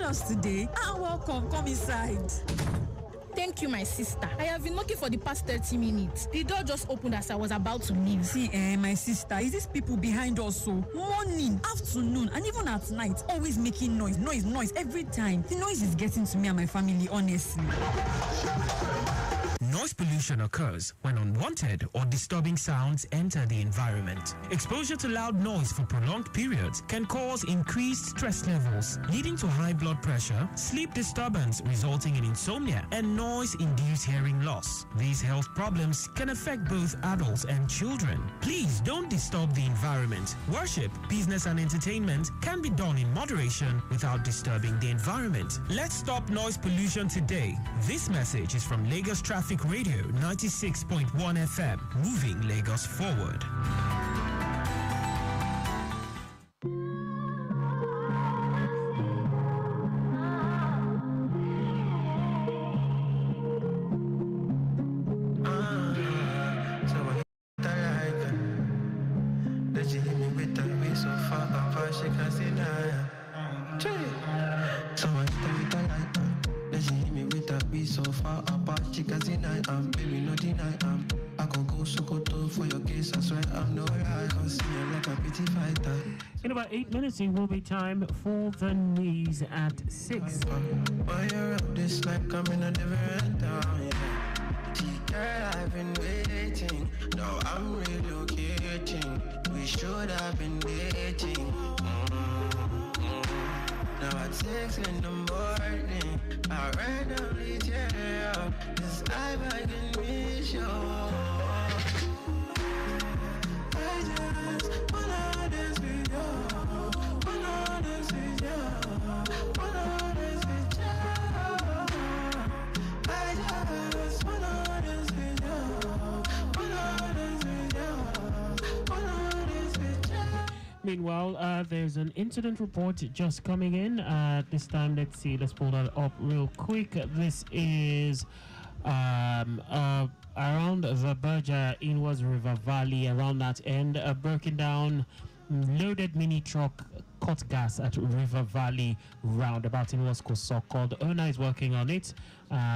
Us today. Welcome. Come inside. Thank you, my sister. I have been knocking for the past 30 minutes. The door just opened as I was about to leave. See, my sister, is this people behind us so morning, afternoon, and even at night, always making noise every time. The noise is getting to me and my family, honestly. Noise pollution occurs when unwanted or disturbing sounds enter the environment. Exposure to loud noise for prolonged periods can cause increased stress levels, leading to high blood pressure, sleep disturbance resulting in insomnia, and noise-induced hearing loss. These health problems can affect both adults and children. Please don't disturb the environment. Worship, business, and entertainment can be done in moderation without disturbing the environment. Let's stop noise pollution today. This message is from Lagos Traffic Radio 96.1 FM, moving Lagos forward. So far apart, she can see I am, baby, no deny I'm. I go go Sokoto for your case. I swear I'm no lie. Cause you like a pity fighter. In about 8 minutes, it will be time for the news at 6. Why you're up this like I'm in a different town, yeah. See, girl, I've been waiting. Now I'm relocating. We should have been dating. Now at 6 in the morning, I randomly tear up. This life I can miss you. I just wanna dance with you. Wanna dance with you. Wanna dance with you. I just wanna dance with you. Wanna dance with you. Wanna dance with you. Meanwhile, there's an incident report just coming in. This time, let's pull that up real quick. This is around the Berger Inwards River Valley, around that end, broken down loaded mini truck caught gas at River Valley roundabout in Wasco Soko. The owner is working on it.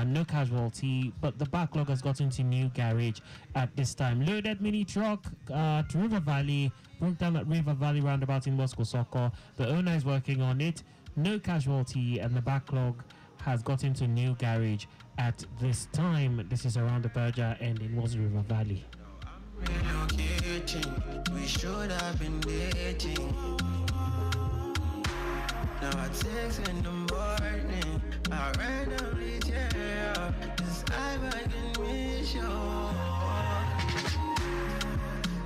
No casualty, but the backlog has gotten to new garage at this time. Loaded mini truck to River Valley, broke down at River Valley roundabout in Wasco Soko. The owner is working on it. No casualty, and the backlog has gotten to new garage at this time. This is around the Berger and in Wasco River Valley. Relocating, we should have been dating. Now at 6 in the morning, I randomly tear up. This life I can miss you.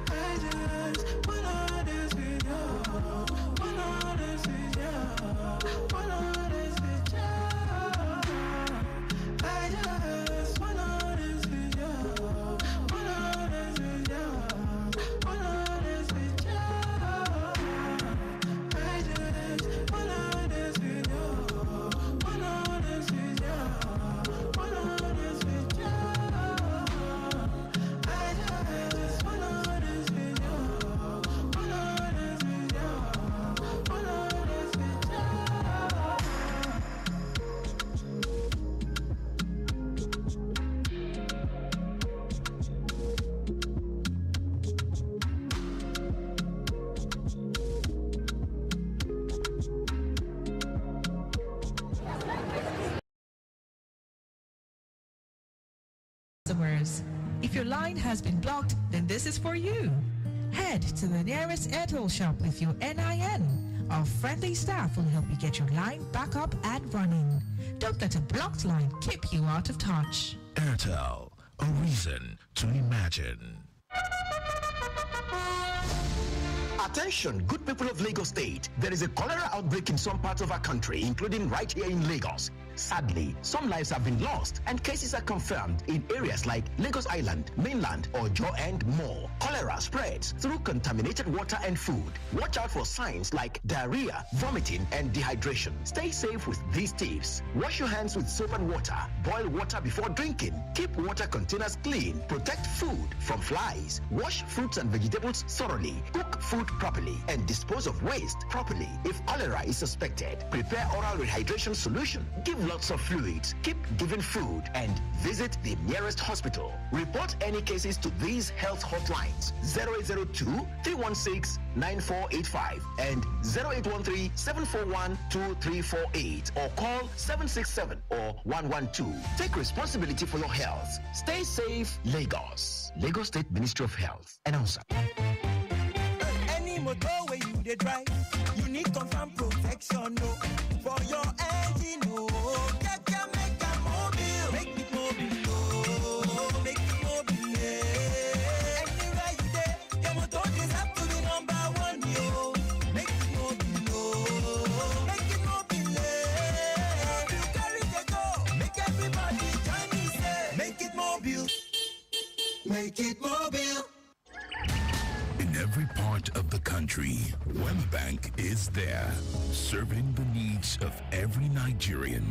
I just wanna dance with you. Wanna dance with you. Wanna dance with you. I just wanna dance with you. Wanna dance with you. Wanna dance with you. I just wanna dance with you. Wanna dance with you. Wanna dance with you. I just wanna dance with you. Wanna dance with you. Wanna dance with you. Customers, if your line has been blocked, then this is for you. Head to the nearest Airtel shop with your NIN. Our friendly staff will help you get your line back up and running. Don't let a blocked line keep you out of touch. Airtel, a reason to imagine. Attention, good people of Lagos State. There is a cholera outbreak in some parts of our country, including right here in Lagos. Sadly, some lives have been lost and cases are confirmed in areas like Lagos Island, mainland, Ojo, and more. Cholera spreads through contaminated water and food. Watch out for signs like diarrhea, vomiting, and dehydration. Stay safe with these tips. Wash your hands with soap and water. Boil water before drinking. Keep water containers clean. Protect food from flies. Wash fruits and vegetables thoroughly. Cook food properly and dispose of waste properly. If cholera is suspected, prepare oral rehydration solution. Give lots of fluids. Keep giving food and visit the nearest hospital. Report any cases to these health hotlines 0802-316-9485 and 0813-741-2348 or call 767 or 112. Take responsibility for your health. Stay safe, Lagos. Lagos State Ministry of Health. Announcer. Any motor where you dey drive, you need confirm protection, no. For your engine, no. Make it mobile. Make it mobile, oh. Make it mobile, yeah. Anywhere you dey, your motor deserve to be number one, yo. Make it mobile, oh. Make it mobile, yeah. You carry the go, make everybody join me, say. Make it mobile. Make it mobile. In every part of the country, WemBank is there, serving the needs of every Nigerian.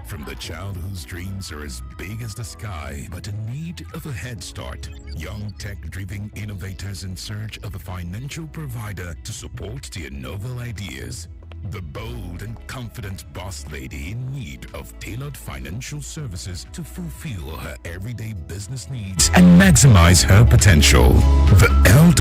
From the child whose dreams are as big as the sky, but in need of a head start. Young tech-driven innovators in search of a financial provider to support their novel ideas. The bold and confident boss lady in need of tailored financial services to fulfill her everyday business needs and maximize her potential. The elder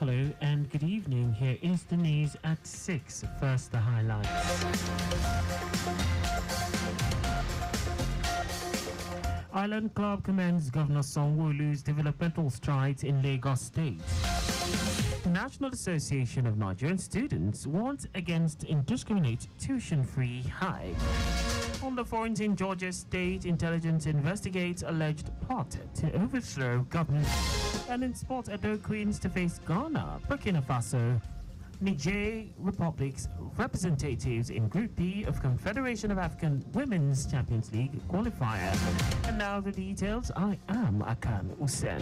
Hello and good evening. Here is the news at 6. First, the highlights. Island Club commends Governor Sanwo-Olu's developmental strides in Lagos State. National Association of Nigerian Students warns against indiscriminate tuition-free hike. On the front in Georgia State, intelligence investigates alleged plot to overthrow government. And in sport, Edo Queens to face Ghana, Burkina Faso, Niger Republic's representatives in Group B of Confederation of African Women's Champions League qualifier. And now the details. I am Akan Usen.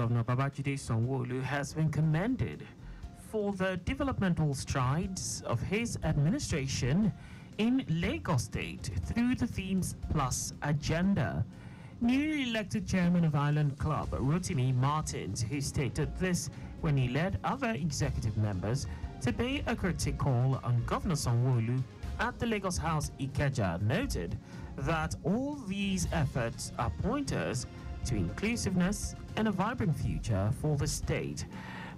Governor Babajide Sanwo-Olu has been commended for the developmental strides of his administration in Lagos State through the Themes Plus agenda. Newly elected chairman of Island Club, Rotimi Martins, who stated this when he led other executive members to pay a courtesy call on Governor Sanwo-Olu at the Lagos House Ikeja, noted that all these efforts are pointers to inclusiveness and a vibrant future for the state.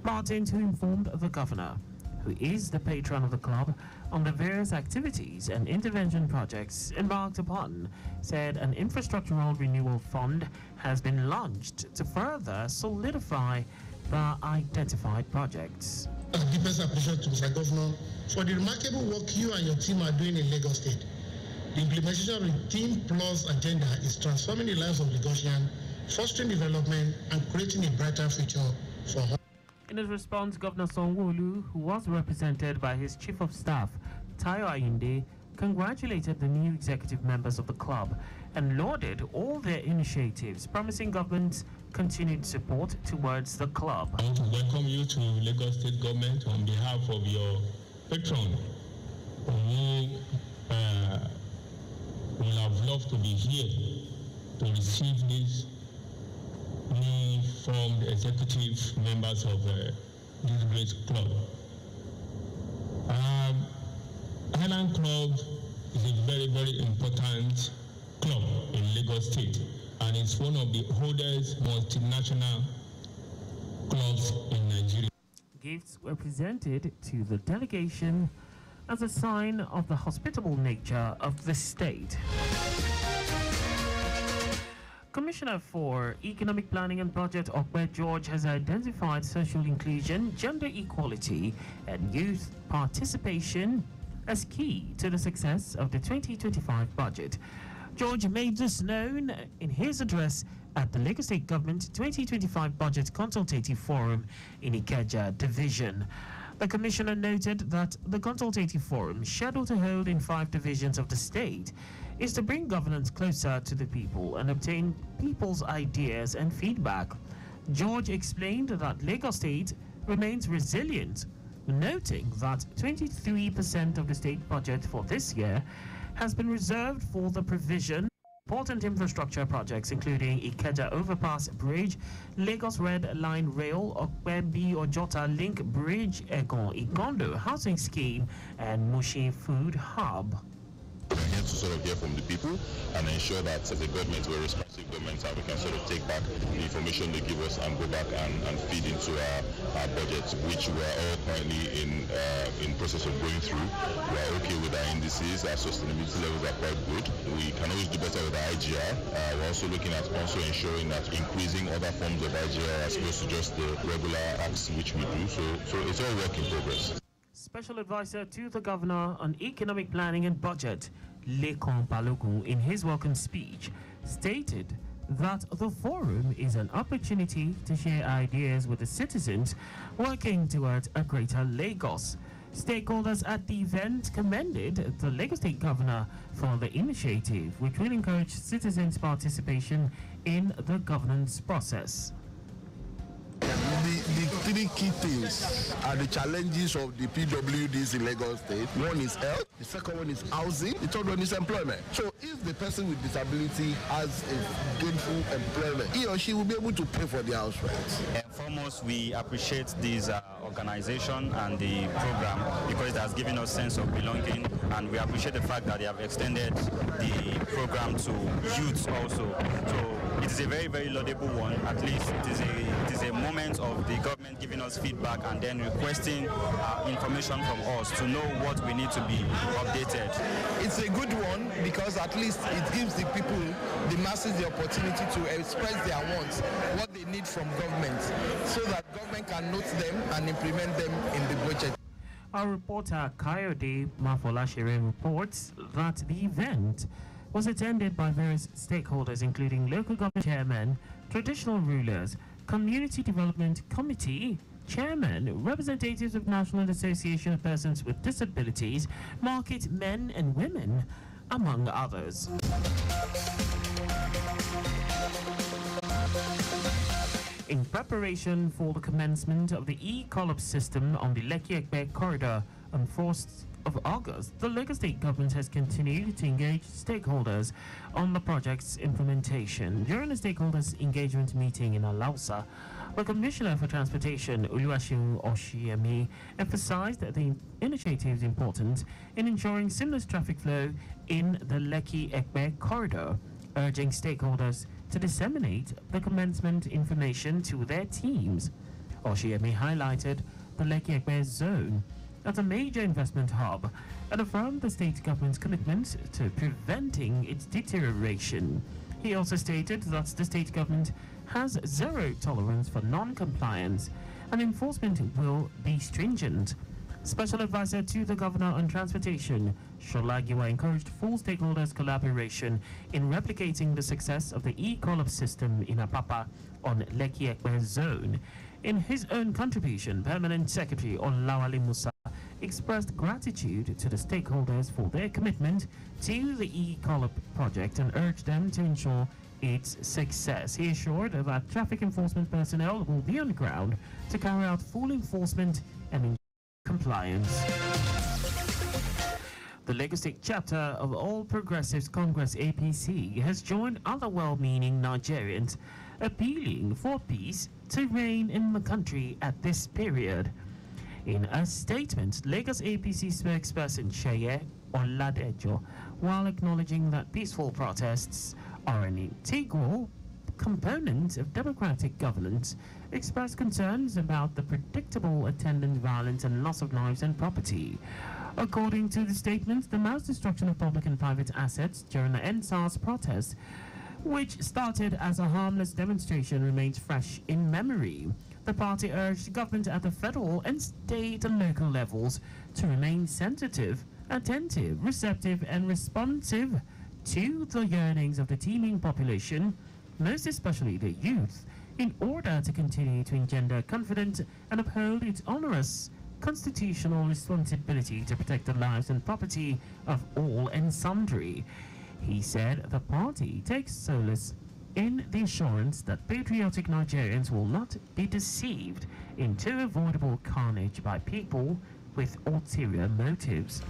Martins, who informed the governor who is the patron of the club, on the various activities and intervention projects embarked upon, said an infrastructural renewal fund has been launched to further solidify the identified projects. Deepest appreciation to Mr. Governor for the remarkable work you and your team are doing in Lagos State. The implementation of the Team Plus agenda is transforming the lives of Lagosians, fostering development, and creating a brighter future for all. In his response, Governor Sanwo-Olu, who was represented by his Chief of Staff, Tayo Ayinde, congratulated the new executive members of the club and lauded all their initiatives, promising government's continued support towards the club. I want to welcome you to Lagos State Government on behalf of your patron, who will have loved to be here to receive these new formed executive members of this great club. Highland Club is a very, very important club in Lagos State, and it's one of the oldest multinational clubs in Nigeria. Gifts were presented to the delegation as a sign of the hospitable nature of the state. Commissioner for Economic Planning and Budget, Okwe George, has identified social inclusion, gender equality, and youth participation as key to the success of the 2025 budget. George made this known in his address at the Lagos State Government 2025 Budget Consultative Forum in Ikeja Division. The Commissioner noted that the Consultative Forum, scheduled to hold in 5 divisions of the state, is to bring governance closer to the people and obtain people's ideas and feedback. George explained that Lagos State remains resilient, noting that 23% of the state budget for this year has been reserved for the provision of important infrastructure projects, including Ikeja Overpass Bridge, Lagos Red Line Rail, Okwebi Ojota Link Bridge, Egon Igondo Housing Scheme, and Mushi Food Hub. We're here to sort of hear from the people and ensure that as a government, we're responsive government, and we can sort of take back the information they give us and go back and feed into our budget, which we're all currently in process of going through. We're okay with our indices, our sustainability levels are quite good. We can always do better with our IGR. We're also looking at also ensuring that increasing other forms of IGR as opposed to just the regular acts which we do. So it's all work in progress. Special Advisor to the Governor on Economic Planning and Budget, Lekan Balogun, in his welcome speech, stated that the forum is an opportunity to share ideas with the citizens working towards a greater Lagos. Stakeholders at the event commended the Lagos State Governor for the initiative, which will encourage citizens' participation in the governance process. The 3 key things are the challenges of the PWDs in Lagos State. One is health, the second one is housing, the third one is employment. So if the person with disability has a gainful employment, he or she will be able to pay for their house rent. Foremost, we appreciate this organization and the program because it has given us sense of belonging, and we appreciate the fact that they have extended the program to youths also. So it is a very, very laudable one. At least it is a moment of the government giving us feedback and then requesting information from us to know what we need to be updated. It's a good one because at least it gives the people, the masses, the opportunity to express their wants, what they need from government, so that government can note them and implement them in the budget. Our reporter Kayode Mafolashere reports that the event was attended by various stakeholders, including local government chairmen, traditional rulers, community development committee chairmen, representatives of National Association of Persons with Disabilities, market men and women, among others. In preparation for the commencement of the e-collab system on the Lekki-Ekpe corridor on 4th of August, the Lagos State Government has continued to engage stakeholders on the project's implementation. During the stakeholders engagement meeting in Alausa, the Commissioner for Transportation, Oluwaseun Oshiemi, emphasized that the initiative is important in ensuring seamless traffic flow in the Lekki-Ekpe corridor, urging stakeholders to disseminate the commencement information to their teams. Oshiemi highlighted the Lekki-Ekpe zone as a major investment hub and affirmed the state government's commitment to preventing its deterioration. He also stated that the state government has zero tolerance for non-compliance and enforcement will be stringent. Special Advisor to the Governor on Transportation, Shola Giwa, encouraged full stakeholders' collaboration in replicating the success of the e-collab system in Apapa on Lekki Ekpe zone. In his own contribution, Permanent Secretary Olawale Musa expressed gratitude to the stakeholders for their commitment to the e-collab project and urged them to ensure its success. He assured that traffic enforcement personnel will be on the ground to carry out full enforcement and ensure compliance. The Lagos State chapter of All Progressives Congress APC has joined other well-meaning Nigerians appealing for peace to reign in the country at this period. In a statement, Lagos APC spokesperson Sheye Oladejo, while acknowledging that peaceful protests are an integral component of democratic governance, expressed concerns about the predictable attendant violence and loss of lives and property. According to the statement, the mass destruction of public and private assets during the NSAS protests, which started as a harmless demonstration, remains fresh in memory. The party urged government at the federal and state and local levels to remain sensitive, attentive, receptive, and responsive to the yearnings of the teeming population, most especially the youth, in order to continue to engender confidence and uphold its onerous constitutional responsibility to protect the lives and property of all and sundry. He said the party takes solace in the assurance that patriotic Nigerians will not be deceived into avoidable carnage by people with ulterior motives.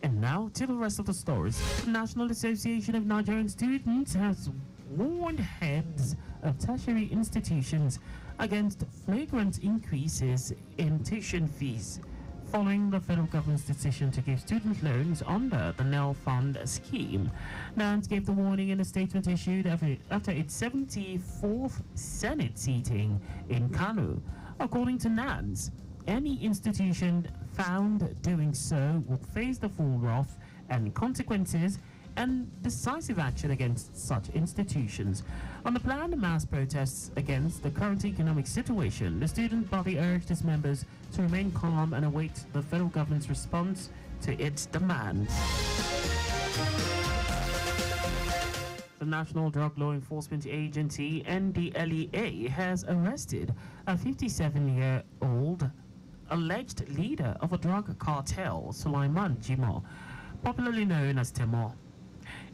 And now to the rest of the stories. The National Association of Nigerian Students has warned heads of tertiary institutions against flagrant increases in tuition fees following the federal government's decision to give student loans under the NEL Fund scheme. NANS gave the warning in a statement issued after its 74th Senate seating in Kano. According to NANS, any institution found doing so will face the full wrath and consequences and decisive action against such institutions. On the planned mass protests against the current economic situation, the student body urged its members to remain calm and await the federal government's response to its demands. The National Drug Law Enforcement Agency, NDLEA, has arrested a 57-year-old alleged leader of a drug cartel, Sulaiman Jimo, popularly known as Temo.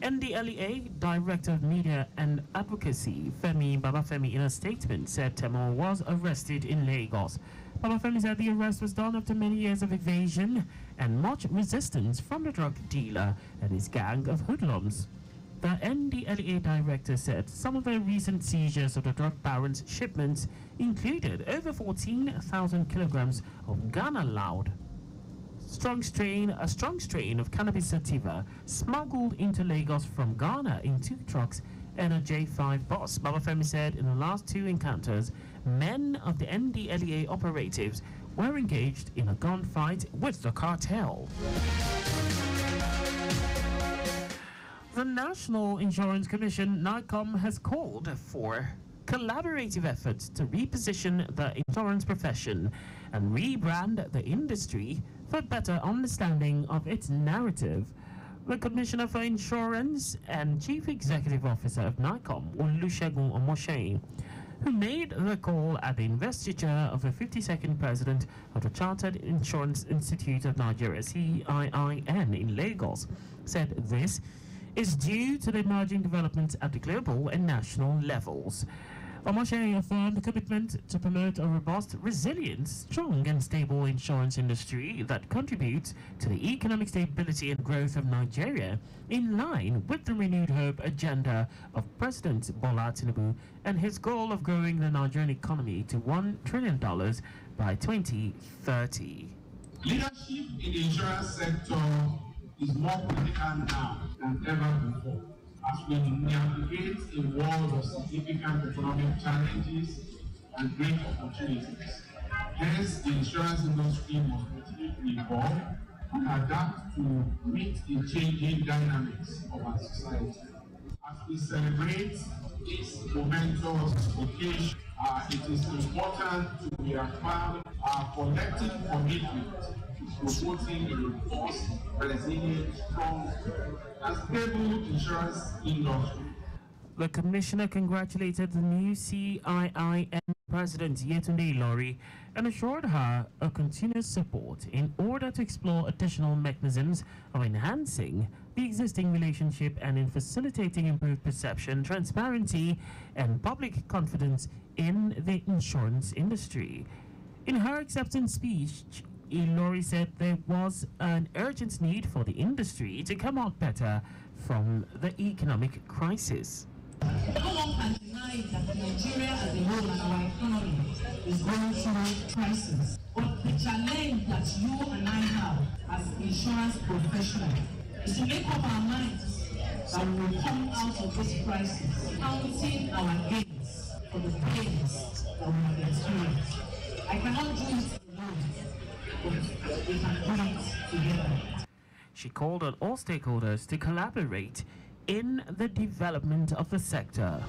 NDLEA Director of Media and Advocacy, Femi Babafemi, in a statement said Temo was arrested in Lagos. Babafemi said the arrest was done after many years of evasion and much resistance from the drug dealer and his gang of hoodlums. The NDLEA director said some of the recent seizures of the drug baron's shipments included over 14,000 kilograms of Ghana loud, a strong strain of cannabis sativa smuggled into Lagos from Ghana in 2 trucks and a J5 bus. Babafemi said in the last 2 encounters, men of the NDLEA operatives were engaged in a gunfight with the cartel. The National Insurance Commission, NICOM, has called for collaborative efforts to reposition the insurance profession and rebrand the industry for better understanding of its narrative. The Commissioner for Insurance and Chief Executive Officer of NICOM, Olusegun Omosheyin, who made the call at the investiture of the 52nd President of the Chartered Insurance Institute of Nigeria, CIIN, in Lagos, said this is due to the emerging developments at the global and national levels. Omosheyin affirmed the commitment to promote a robust, resilient, strong and stable insurance industry that contributes to the economic stability and growth of Nigeria, in line with the renewed hope agenda of President Bola Tinubu and his goal of growing the Nigerian economy to $1 trillion by 2030. Leadership in the insurance sector is more critical now than ever before, as we navigate a world of significant economic challenges and great opportunities. Hence, the insurance industry must continue to evolve and adapt to meet the changing dynamics of our society. As we celebrate this momentous occasion, it is important to reaffirm our collective commitment to promoting a robust, resilient, strong, and stable insurance industry. The commissioner congratulated the new CIIM president Yetunde Ilori and assured her of continuous support in order to explore additional mechanisms of enhancing the existing relationship and in facilitating improved perception, transparency, and public confidence in the insurance industry. In her acceptance speech, Ilori said there was an urgent need for the industry to come out better from the economic crisis. No one can deny that Nigeria as a whole and our economy is going through crisis. But the challenge that you and I have as insurance professionals is to make up our minds that we will come out of this crisis counting our gains for the pains that we have experienced. I cannot do it alone, but we can do it together. She called on all stakeholders to collaborate in the development of the sector.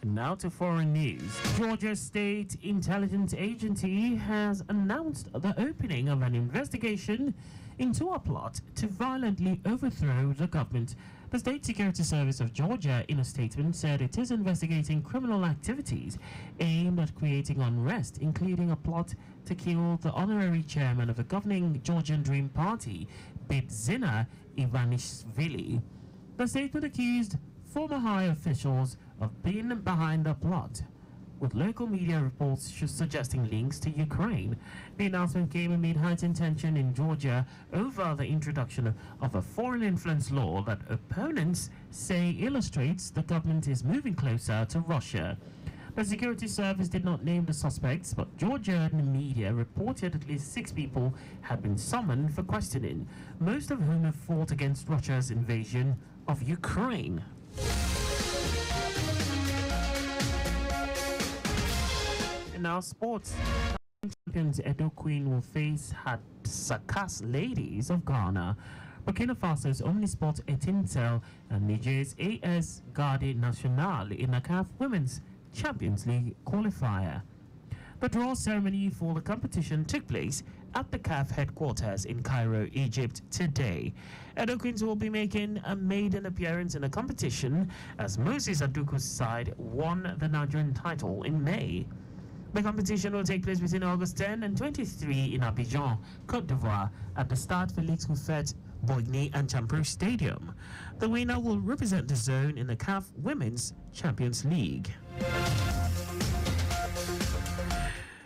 Now to foreign news. Georgia State Intelligence Agency has announced the opening of an investigation into a plot to violently overthrow the government. The State Security Service of Georgia, in a statement, said it is investigating criminal activities aimed at creating unrest, including a plot to kill the honorary chairman of the governing Georgian Dream Party, Bidzina Ivanishvili. The statement accused former high officials of being behind the plot, with local media reports suggesting links to Ukraine. The announcement came amid heightened tension in Georgia over the introduction of a foreign influence law that opponents say illustrates the government is moving closer to Russia. The security service did not name the suspects, but Georgian media reported at least 6 people had been summoned for questioning, most of whom have fought against Russia's invasion of Ukraine. And now sports. Champions Edo Queen will face Sakas Ladies of Ghana, Burkina Faso's Omnisport Etincelle, and Niger's AS Garde Nationale in the CAF Women's Champions League qualifier. The draw ceremony for the competition took place at the CAF headquarters in Cairo, Egypt today. Edo Queens will be making a maiden appearance in the competition as Moses Aduku's side won the Nigerian title in May. The competition will take place between August 10 and 23 in Abidjan, Côte d'Ivoire, at the Stade Félix Houphouët-Boigny and Champrou Stadium. The winner will represent the zone in the CAF Women's Champions League.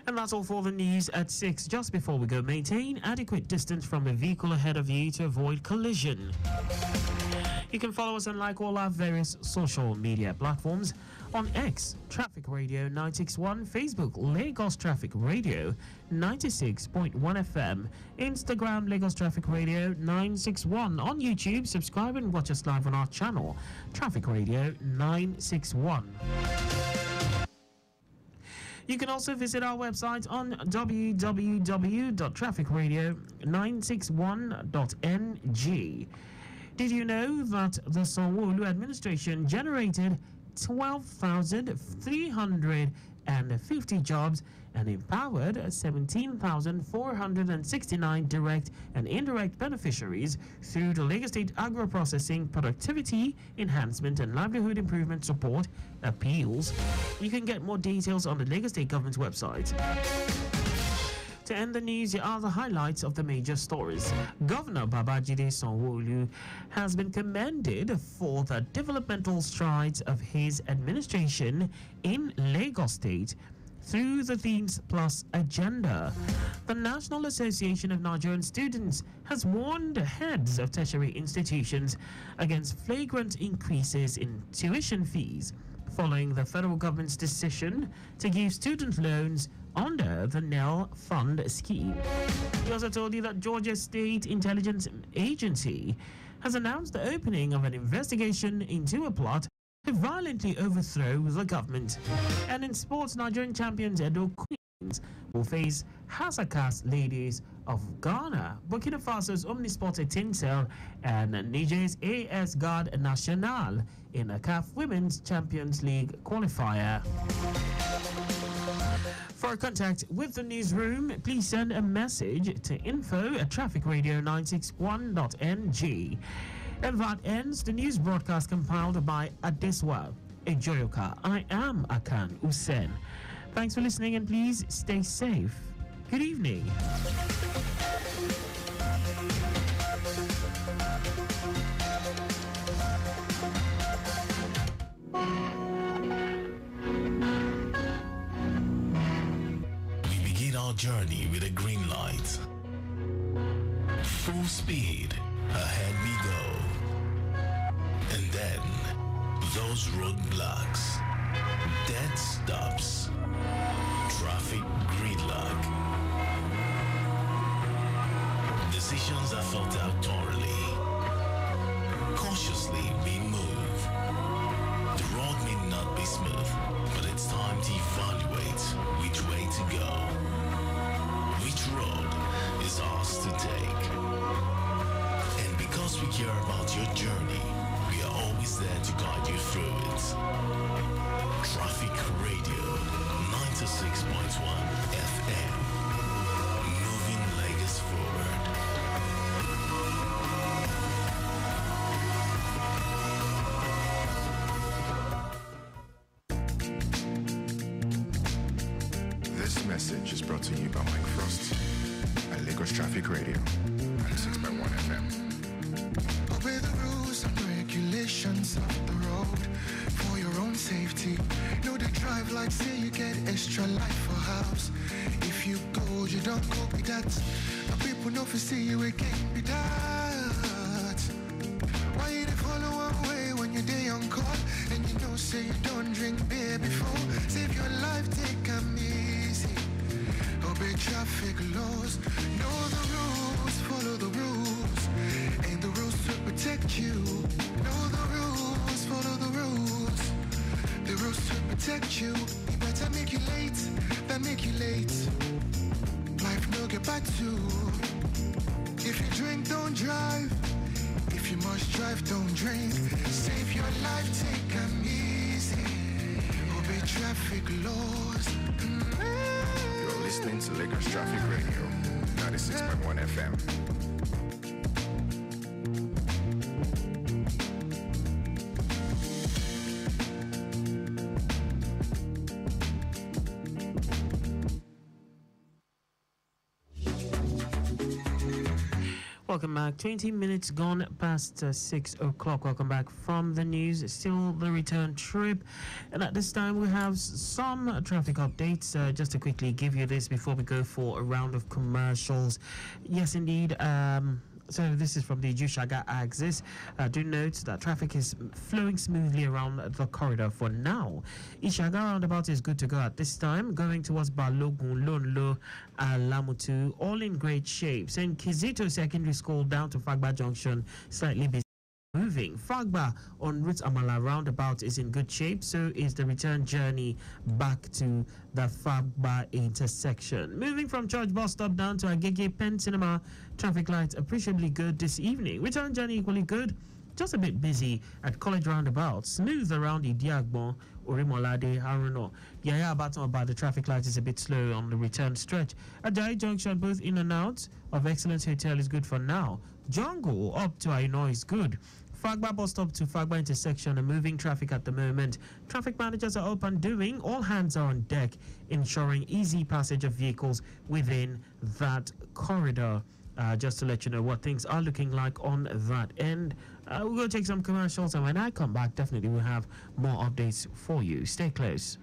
And that's all for the news at 6. Just before we go, maintain adequate distance from a vehicle ahead of you to avoid collision. You can follow us and like all our various social media platforms. On X, Traffic Radio 961, Facebook, Lagos Traffic Radio 96.1 FM, Instagram, Lagos Traffic Radio 961. On YouTube, subscribe and watch us live on our channel, Traffic Radio 961. You can also visit our website on www.trafficradio961.ng. Did you know that the Sanwo-Olu administration generated 12,350 jobs and empowered 17,469 direct and indirect beneficiaries through the Lagos State Agro-Processing Productivity Enhancement and Livelihood Improvement Support appeals? You can get more details on the Lagos State government's website. To end the news, here are the highlights of the major stories. Governor Babajide Sanwo-Olu has been commended for the developmental strides of his administration in Lagos State through the Themes Plus agenda. The National Association of Nigerian Students has warned heads of tertiary institutions against flagrant increases in tuition fees following the federal government's decision to give student loans under the NEL Fund scheme. He also told you that Georgia State Intelligence Agency has announced the opening of an investigation into a plot to violently overthrow the government. And in sports, Nigerian champions Edo Queen will face Hazakas Ladies of Ghana, Burkina Faso's Omnisport Etincelle, and Niger's AS Guard National in a CAF Women's Champions League qualifier. For contact with the newsroom, please send a message to info@trafficradio961.ng. And that ends the news broadcast compiled by Adeswa Ejoyoka. I am Akan Usen. Thanks for listening and please stay safe. Good evening. We begin our journey with a green light. Full speed, ahead we go. And then, those roadblocks, dead stops, traffic gridlock. Decisions are thought out thoroughly. Cautiously we move. The road may not be smooth, but it's time to evaluate which way to go. Which road is ours to take? And because we care about your journey, we are always there to guide you through it. Traffic Radio 96.1 FM. Moving Lagos forward. This message is brought to you by Mike Frost at Lagos Traffic Radio 96.1 FM. Obey the rules and regulations of the road for your own safety. Know the drive like say you get extra life for house. If you go, you don't go be that. And people know for see you again be that. Why you dey follow one way when you day on call and you know say you don't drink beer before? Save your life, take them easy. Obey traffic laws. Know the rules, follow the rules. And the rules will protect you. Know the rules, follow the rules. The rules will protect you. You better make you late than make you late. Life no get back to. If you drink, don't drive. If you must drive, don't drink. Save your life, take them easy. Obey traffic laws. You're listening to Lagos Traffic Radio 96.1 FM. Welcome back. 20 minutes gone past 6 o'clock. Welcome back from the news. Still the return trip. And at this time, we have some traffic updates. Just to quickly give you this before we go for a round of commercials. Yes, indeed. So this is from the Jushaga axis. Do note that traffic is flowing smoothly around the corridor for now. Ishaga roundabout is good to go at this time. Going towards Balogun, Lonlo, Lamutu, all in great shape. St. Kizito Secondary School down to Fagba Junction, slightly busy. Moving. Fagba on route Amala roundabout is in good shape, so is the return journey back to the Fagba intersection. Moving from Church Bus Stop down to Agege Pen Cinema, traffic lights appreciably good this evening. Return journey equally good, just a bit busy at College Roundabout. Smooth around Idiagbon, Orimolade, Haruno. Yaya Abaton about the traffic light is a bit slow on the return stretch. Ajayi Junction, both in and out of Excellence Hotel is good for now. Jungle up to Aino is good. Fagba bus stop to Fagba intersection and moving traffic at the moment. Traffic managers are up and doing. All hands are on deck, ensuring easy passage of vehicles within that corridor. Just to let you know what things are looking like on that end. We'll go take some commercials, and when I come back, definitely we'll have more updates for you. Stay close.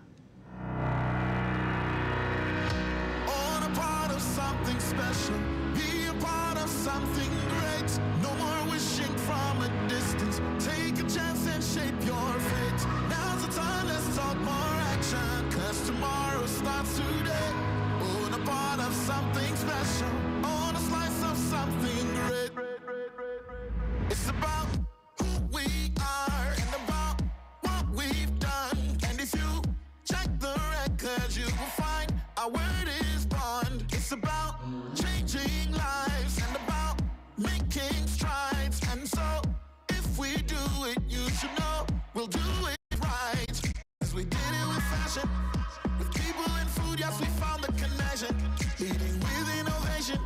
On a part of something special, be a part of something great. No more wishing from a distance. Take a chance and shape your fate. Now's the time, let's talk more action. Cause tomorrow starts today. On a part of something special. On a slice of something great. It's about who we are and about what we've done. And if you check the record, you will find our word is you know we'll do it right. Cause we did it with fashion, with people and food, yes, we found the connection. Leading with innovation,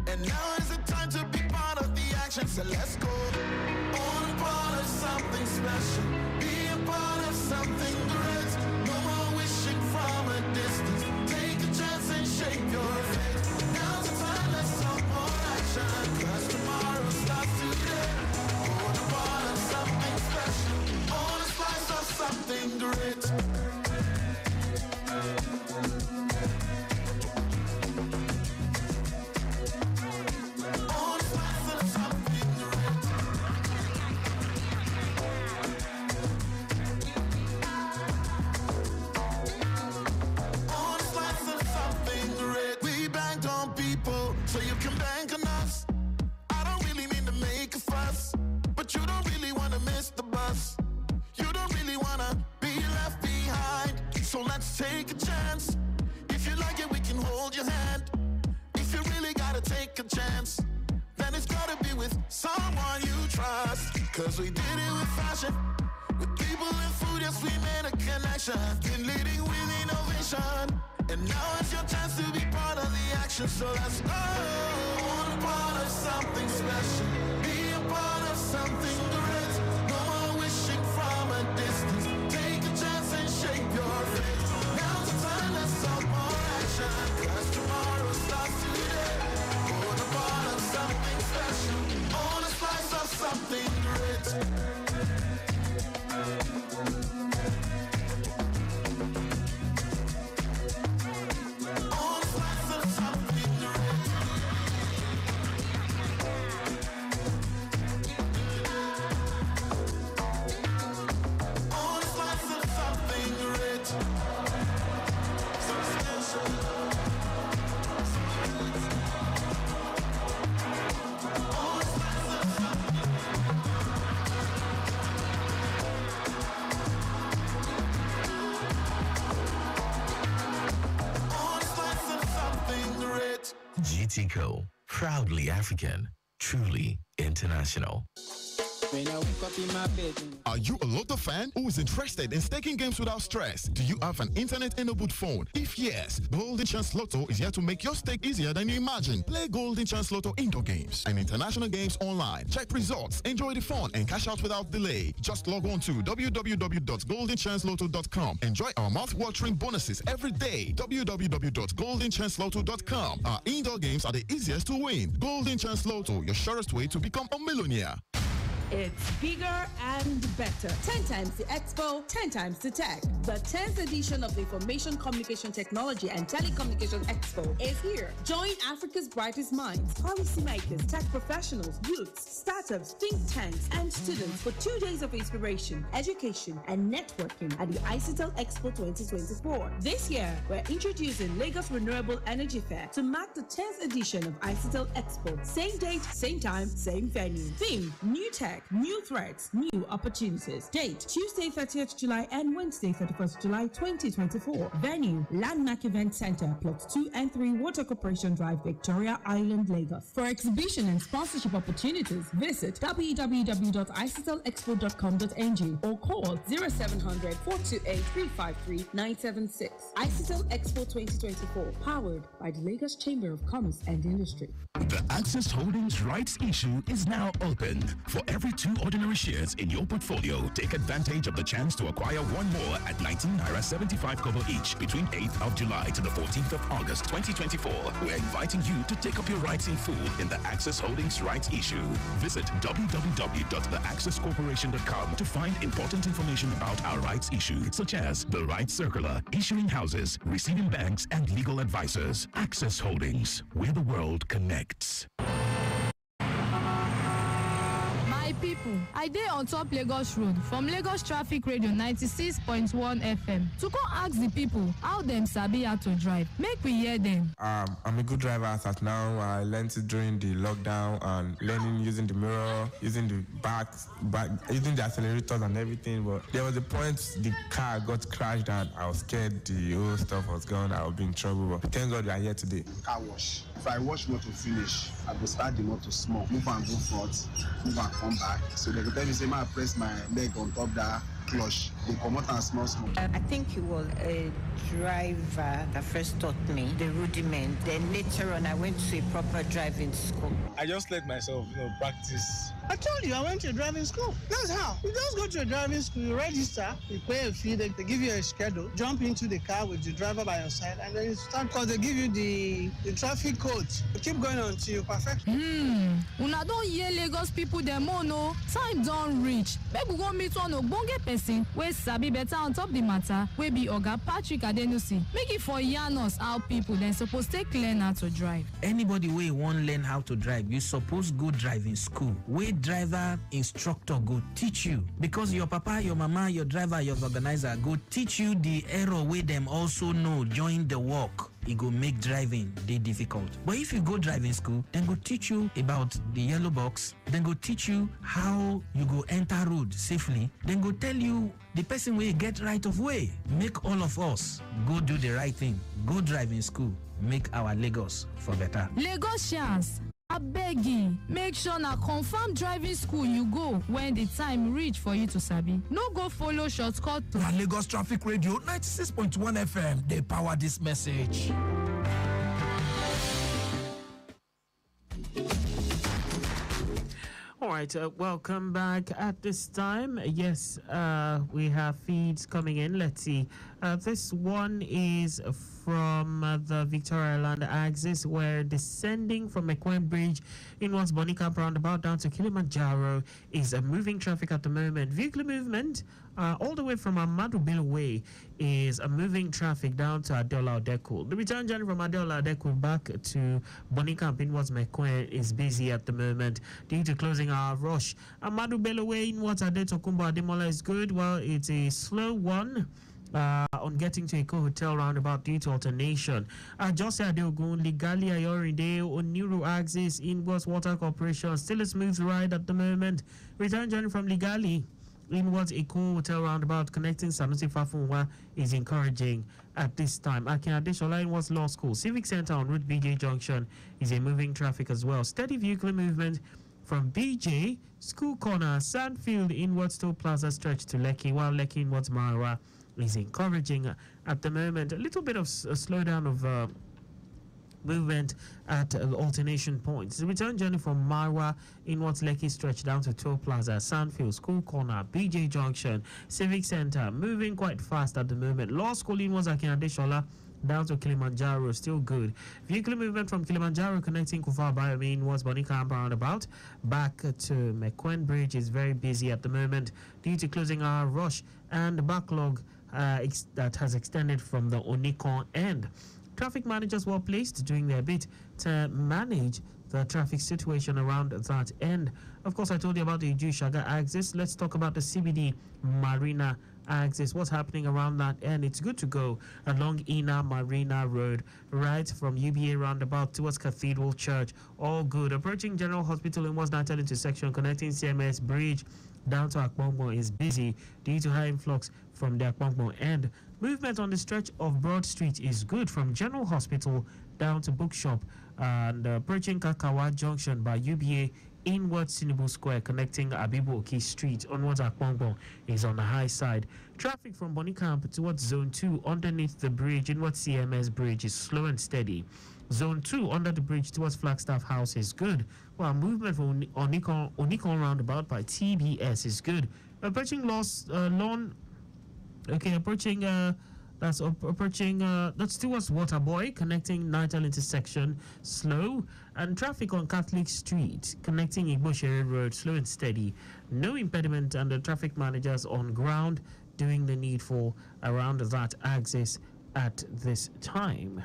and now is the time to be part of the action. So let's go. On a part of something special, be a part of something great. No more wishing from a distance. Take a chance and shape your fate. Now's the time, let's talk more action. Cause tomorrow starts today. On a part of something special, on a slice of something great. So you can bank on us. I don't really mean to make a fuss, but you don't really want to miss the bus. You don't really want to be left behind. So let's take a chance. If you like it, we can hold your hand. If you really gotta take a chance, then it's gotta be with someone you trust. Cause we did it with fashion, with people and food, yes, we made a connection. Been leading with innovation, and now it's your chance to be part of the action. So let's go. On a part of something special, be a part of something great. No more wishing from a distance. Take a chance and shape your fate. Now's the time, let's talk more action. Cause tomorrow starts today. On a part of something special, on a slice of something great. GTCO, proudly African, truly international. Are you a Lotto fan who is interested in staking games without stress? Do you have an internet-enabled phone? If yes, Golden Chance Lotto is here to make your stake easier than you imagine. Play Golden Chance Lotto indoor games and international games online. Check results, enjoy the fun, and cash out without delay. Just log on to www.goldenchancelotto.com. Enjoy our mouth-watering bonuses every day. www.goldenchancelotto.com. Our indoor games are the easiest to win. Golden Chance Lotto, your surest way to become a millionaire. It's bigger and better. 10 times the expo, 10 times the tech. The 10th edition of the Information Communication Technology and Telecommunication Expo is here. Join Africa's brightest minds, policymakers, tech professionals, youths, startups, think tanks, and students for 2 days of inspiration, education, and networking at the ICTEL Expo 2024. This year, we're introducing Lagos Renewable Energy Fair to mark the 10th edition of ICTEL Expo. Same date, same time, same venue. Theme, new tech, new threats, new opportunities. Date, Tuesday 30th July and Wednesday 31st July 2024. Venue, Landmark Event Center, Plots 2 and 3, Water Corporation Drive, Victoria Island, Lagos. For exhibition and sponsorship opportunities, visit www.ictelexpo.com.ng or call 0700 428 353 976. ICTEL Expo 2024, powered by the Lagos Chamber of Commerce and Industry. The Access Holdings rights issue is now open. For every 2 ordinary shares in your portfolio, take advantage of the chance to acquire one more at 19.75 kobo each between 8th of July to the 14th of August 2024. We're inviting you to take up your rights in full in the Access Holdings rights issue. Visit www.theaccesscorporation.com to find important information about our rights issue, such as the rights circular, issuing houses, receiving banks, and legal advisors. Access Holdings, where the world connects. My people, I dey on top Lagos Road from Lagos Traffic Radio 96.1 FM to come ask the people how them sabi how to drive. Make we hear them. I'm a good driver as at now. I learned it during the lockdown and learning using the mirror, using the back, using the accelerators and everything. But there was a point the car got crashed and I was scared the whole stuff was gone. I would be in trouble. But thank God we are here today. Car wash. If I wash motor finish, I go start the motor small, move and go front, move and come back. So they go tell me, say, I press my leg on top that clutch. They come out and small. I think it was a driver that first taught me the rudiment. Then later on, I went to a proper driving school. I just let myself, practice. I told you I went to a driving school. That's how. You just go to a driving school, you register, you pay a fee, they give you a schedule, jump into the car with the driver by your side, and then you start, because they give you the traffic codes. You keep going until you perfect. Una don hear Lagos people dem no. Time don reach. Make we go meet one ogbonge person wey sabi better on top the matter, wey be Oga Patrick Adenusi. Make it for yarn us how people dem suppose take learn how to drive. Anybody wey wan learn how to drive, you suppose go driving school. Wey driver instructor go teach you, because your papa, your mama, your driver, your organizer go teach you the error wey dem also know join the work. It go make driving dey difficult. But if you go driving school, then go teach you about the yellow box, then go teach you how you go enter road safely, then go tell you the person wey get right of way. Make all of us go do the right thing. Go driving school. Make our Lagos for better. Lagosians, abegi, make sure na confirm driving school you go when the time reach for you to sabi. No go follow shortcut. Na Lagos Traffic Radio 96.1 FM, they power this message. All right, welcome back at this time. Yes, we have feeds coming in. Let's see. This one is from the Victoria Island axis. We're descending from McQueen Bridge inwards Bonicamp roundabout down to Kilimanjaro is moving traffic at the moment. Vehicle movement all the way from Ahmadu Bello Way is moving traffic down to Adeola Odeku. The return journey from Adeola Odeku back to Bonicamp inwards McQueen is busy at the moment due to closing our rush. Ahmadu Bello Way inwards Adetokunbo Ademola is good, while it's a slow one on getting to Eco Hotel roundabout due to alternation. Jose Adeogun, Ligali Ayorinde, Oniru Axis, Inwards Water Corporation, still a smooth ride at the moment. Return journey from Ligali inwards Eco Hotel roundabout connecting Sanusi Fafunwa is encouraging at this time. Akin Adeshola inwards Law School, Civic Center on Route BJ Junction is a moving traffic as well. Steady vehicle movement from BJ, School Corner, Sandfield inwards Toll Plaza stretch to Lekki, while Lekki inwards Mara is encouraging at the moment. A little bit of a slowdown of movement at alternation points. The return journey from Marwa inwards Lekki stretch down to Toll Plaza, Sandfield, School Corner, BJ Junction, Civic Center, moving quite fast at the moment. Law School inwards Akin Adeshola down to Kilimanjaro, still good. Vehicle movement from Kilimanjaro connecting Kufa Bayomi inwards Bonicamp roundabout back to McQueen Bridge is very busy at the moment due to closing our rush and backlog that has extended from the Onikon end. Traffic managers were placed doing their bit to manage the traffic situation around that end. Of course, I told you about the Iju Shaga axis. Let's talk about the CBD Marina axis. What's happening around that end? It's good to go along Ina Marina Road, right from UBA roundabout towards Cathedral Church. All good. Approaching General Hospital in West Natal intersection connecting CMS Bridge down to Akpongbo is busy due to high influx from the Akpongbo end. Movement on the stretch of Broad Street is good from General Hospital down to Bookshop, and approaching Kakawa Junction by UBA inwards Tinubu Square connecting Abibu Oki Street onwards Akpongbo is on the high side. Traffic from Bonicamp towards Zone 2 underneath the bridge inwards CMS Bridge is slow and steady. Zone 2 under the bridge towards Flagstaff House is good, while movement from Onikon roundabout by TBS is good. Approaching that's towards Waterboy connecting Nital intersection slow, and traffic on Catholic Street connecting Igboshere Road slow and steady. No impediment, and the traffic managers on ground doing the needful around that axis at this time.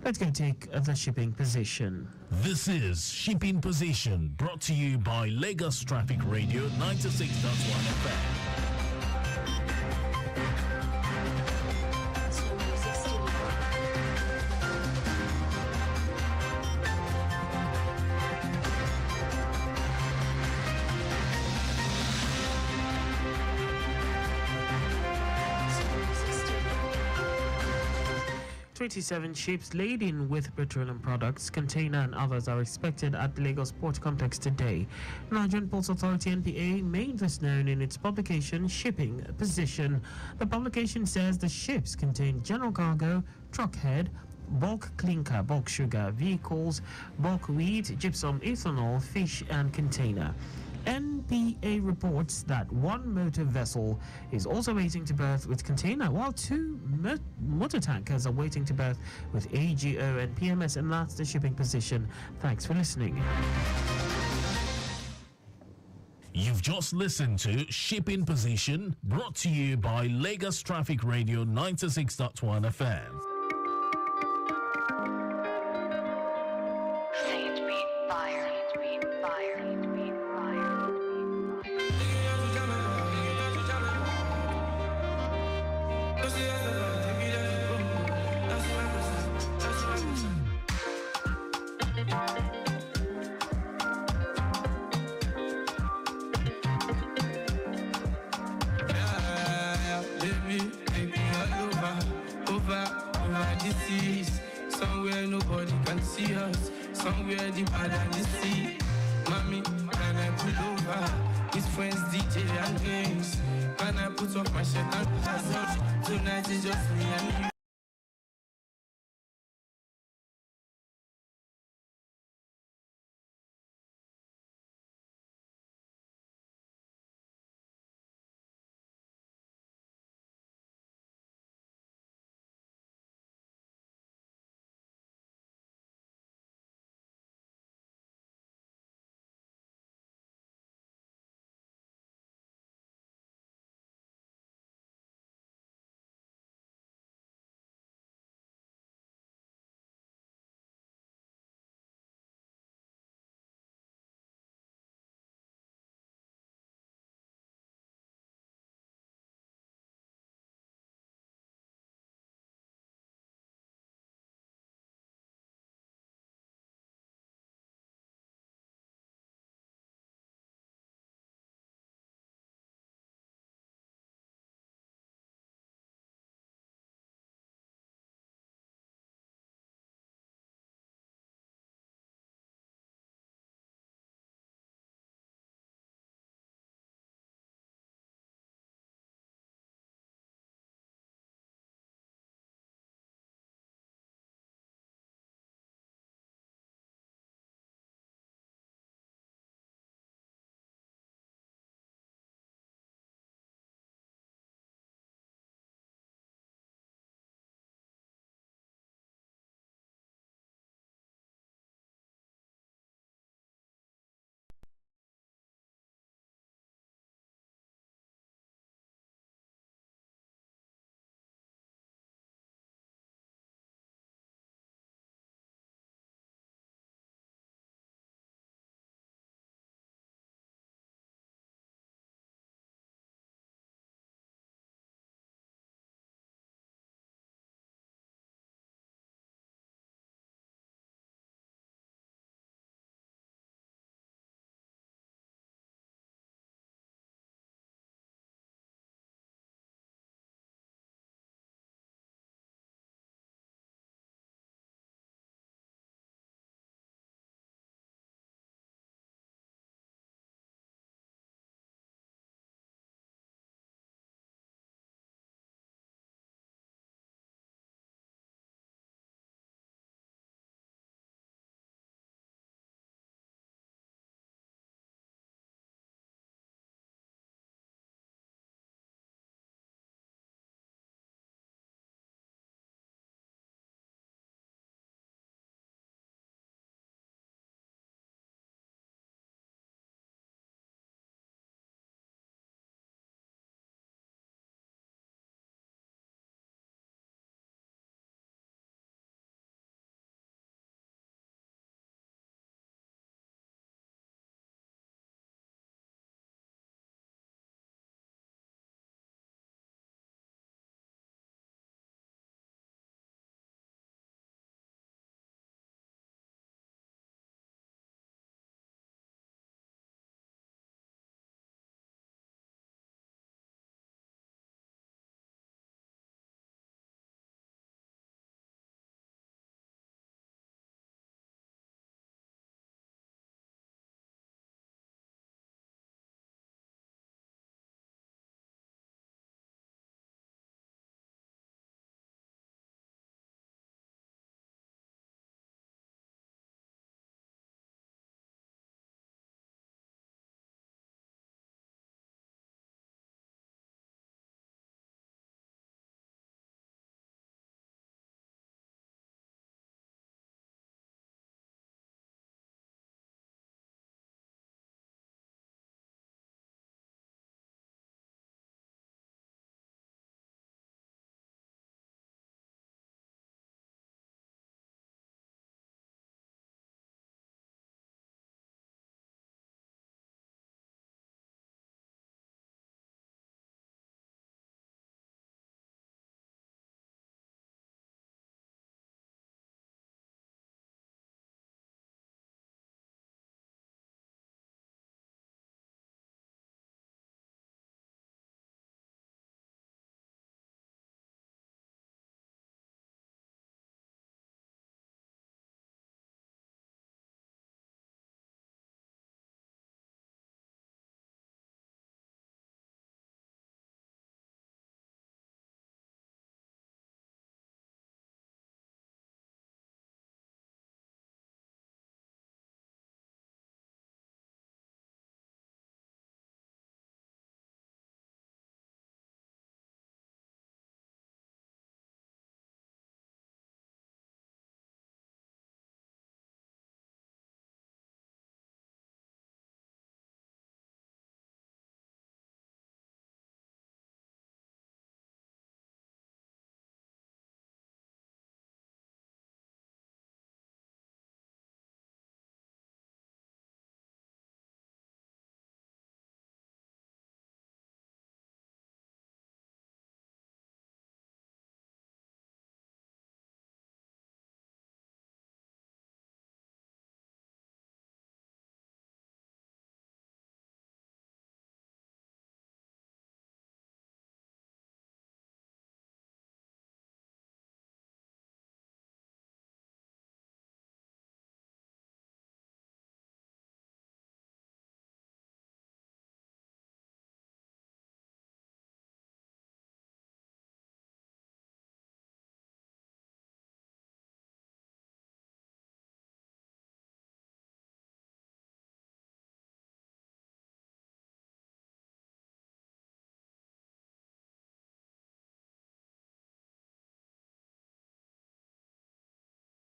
Let's go take the shipping position. This is Shipping Position, brought to you by Lagos Traffic Radio 96.1 FM. 27 ships laden with petroleum products, container and others are expected at the Lagos Port Complex today. Nigerian Ports Authority (NPA) made this known in its publication Shipping Position. The publication says the ships contain general cargo, truck head, bulk clinker, bulk sugar, vehicles, bulk wheat, gypsum, ethanol, fish and container. NPA reports that one motor vessel is also waiting to berth with container, while two motor tankers are waiting to berth with AGO and PMS, and that's the shipping position. Thanks for listening. You've just listened to Shipping Position, brought to you by Lagos Traffic Radio 96.1 FM. Somewhere nobody can see us, somewhere deeper than the sea. Mommy, can I pull over? His friends DJ and games. Can I put off my shirt and pass out? Tonight is just me and you.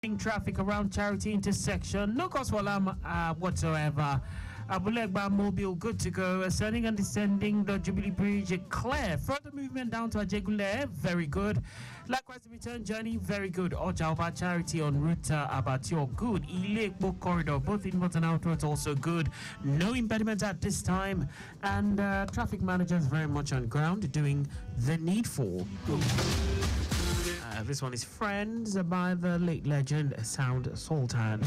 Traffic around Charity intersection. No cause for alarm whatsoever. Abulegba Mobile, good to go. Ascending and descending the Jubilee Bridge, clear. Further movement down to Ajegule, very good. Likewise, the return journey, very good. Ojaoba Charity en route Abatio, good. Ilekbo corridor, both inward and outwards, also good. No impediments at this time. And traffic managers very much on ground doing the needful. This one is Friends by the late legend Sound Sultan.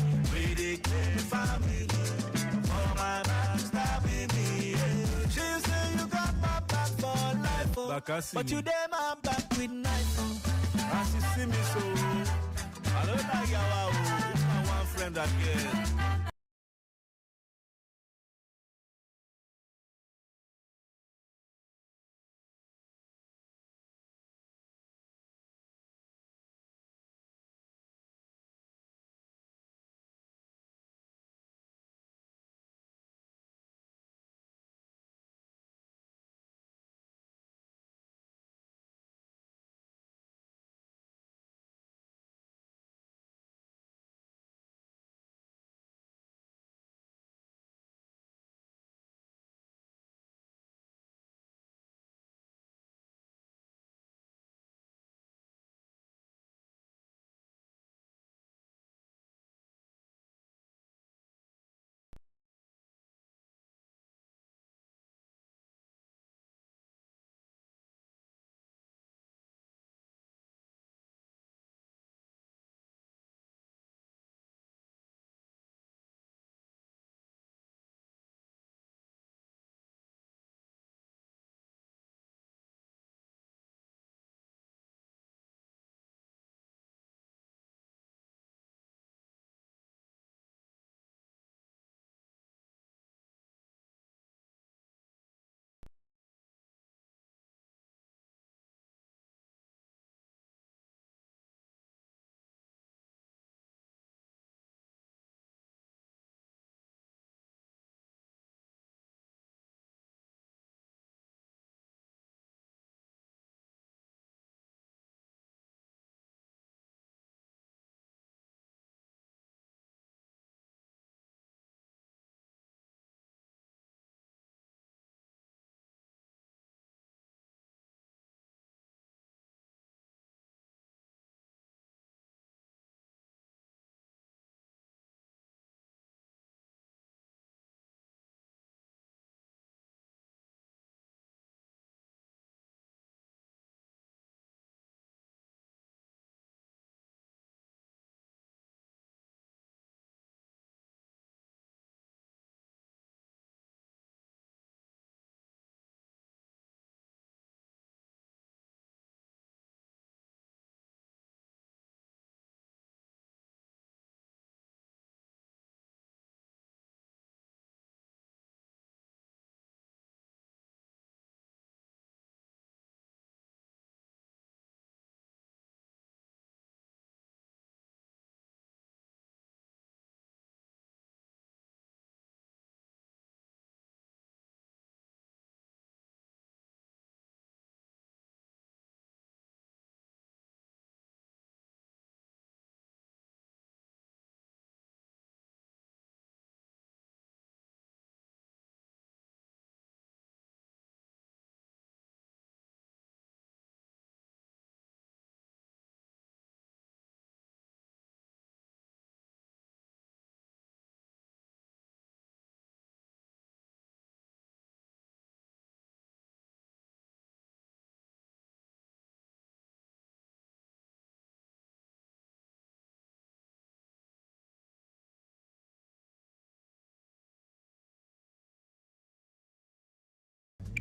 But today I'm back with knife. As you see me, so I don't like Yawa. It's my one friend again.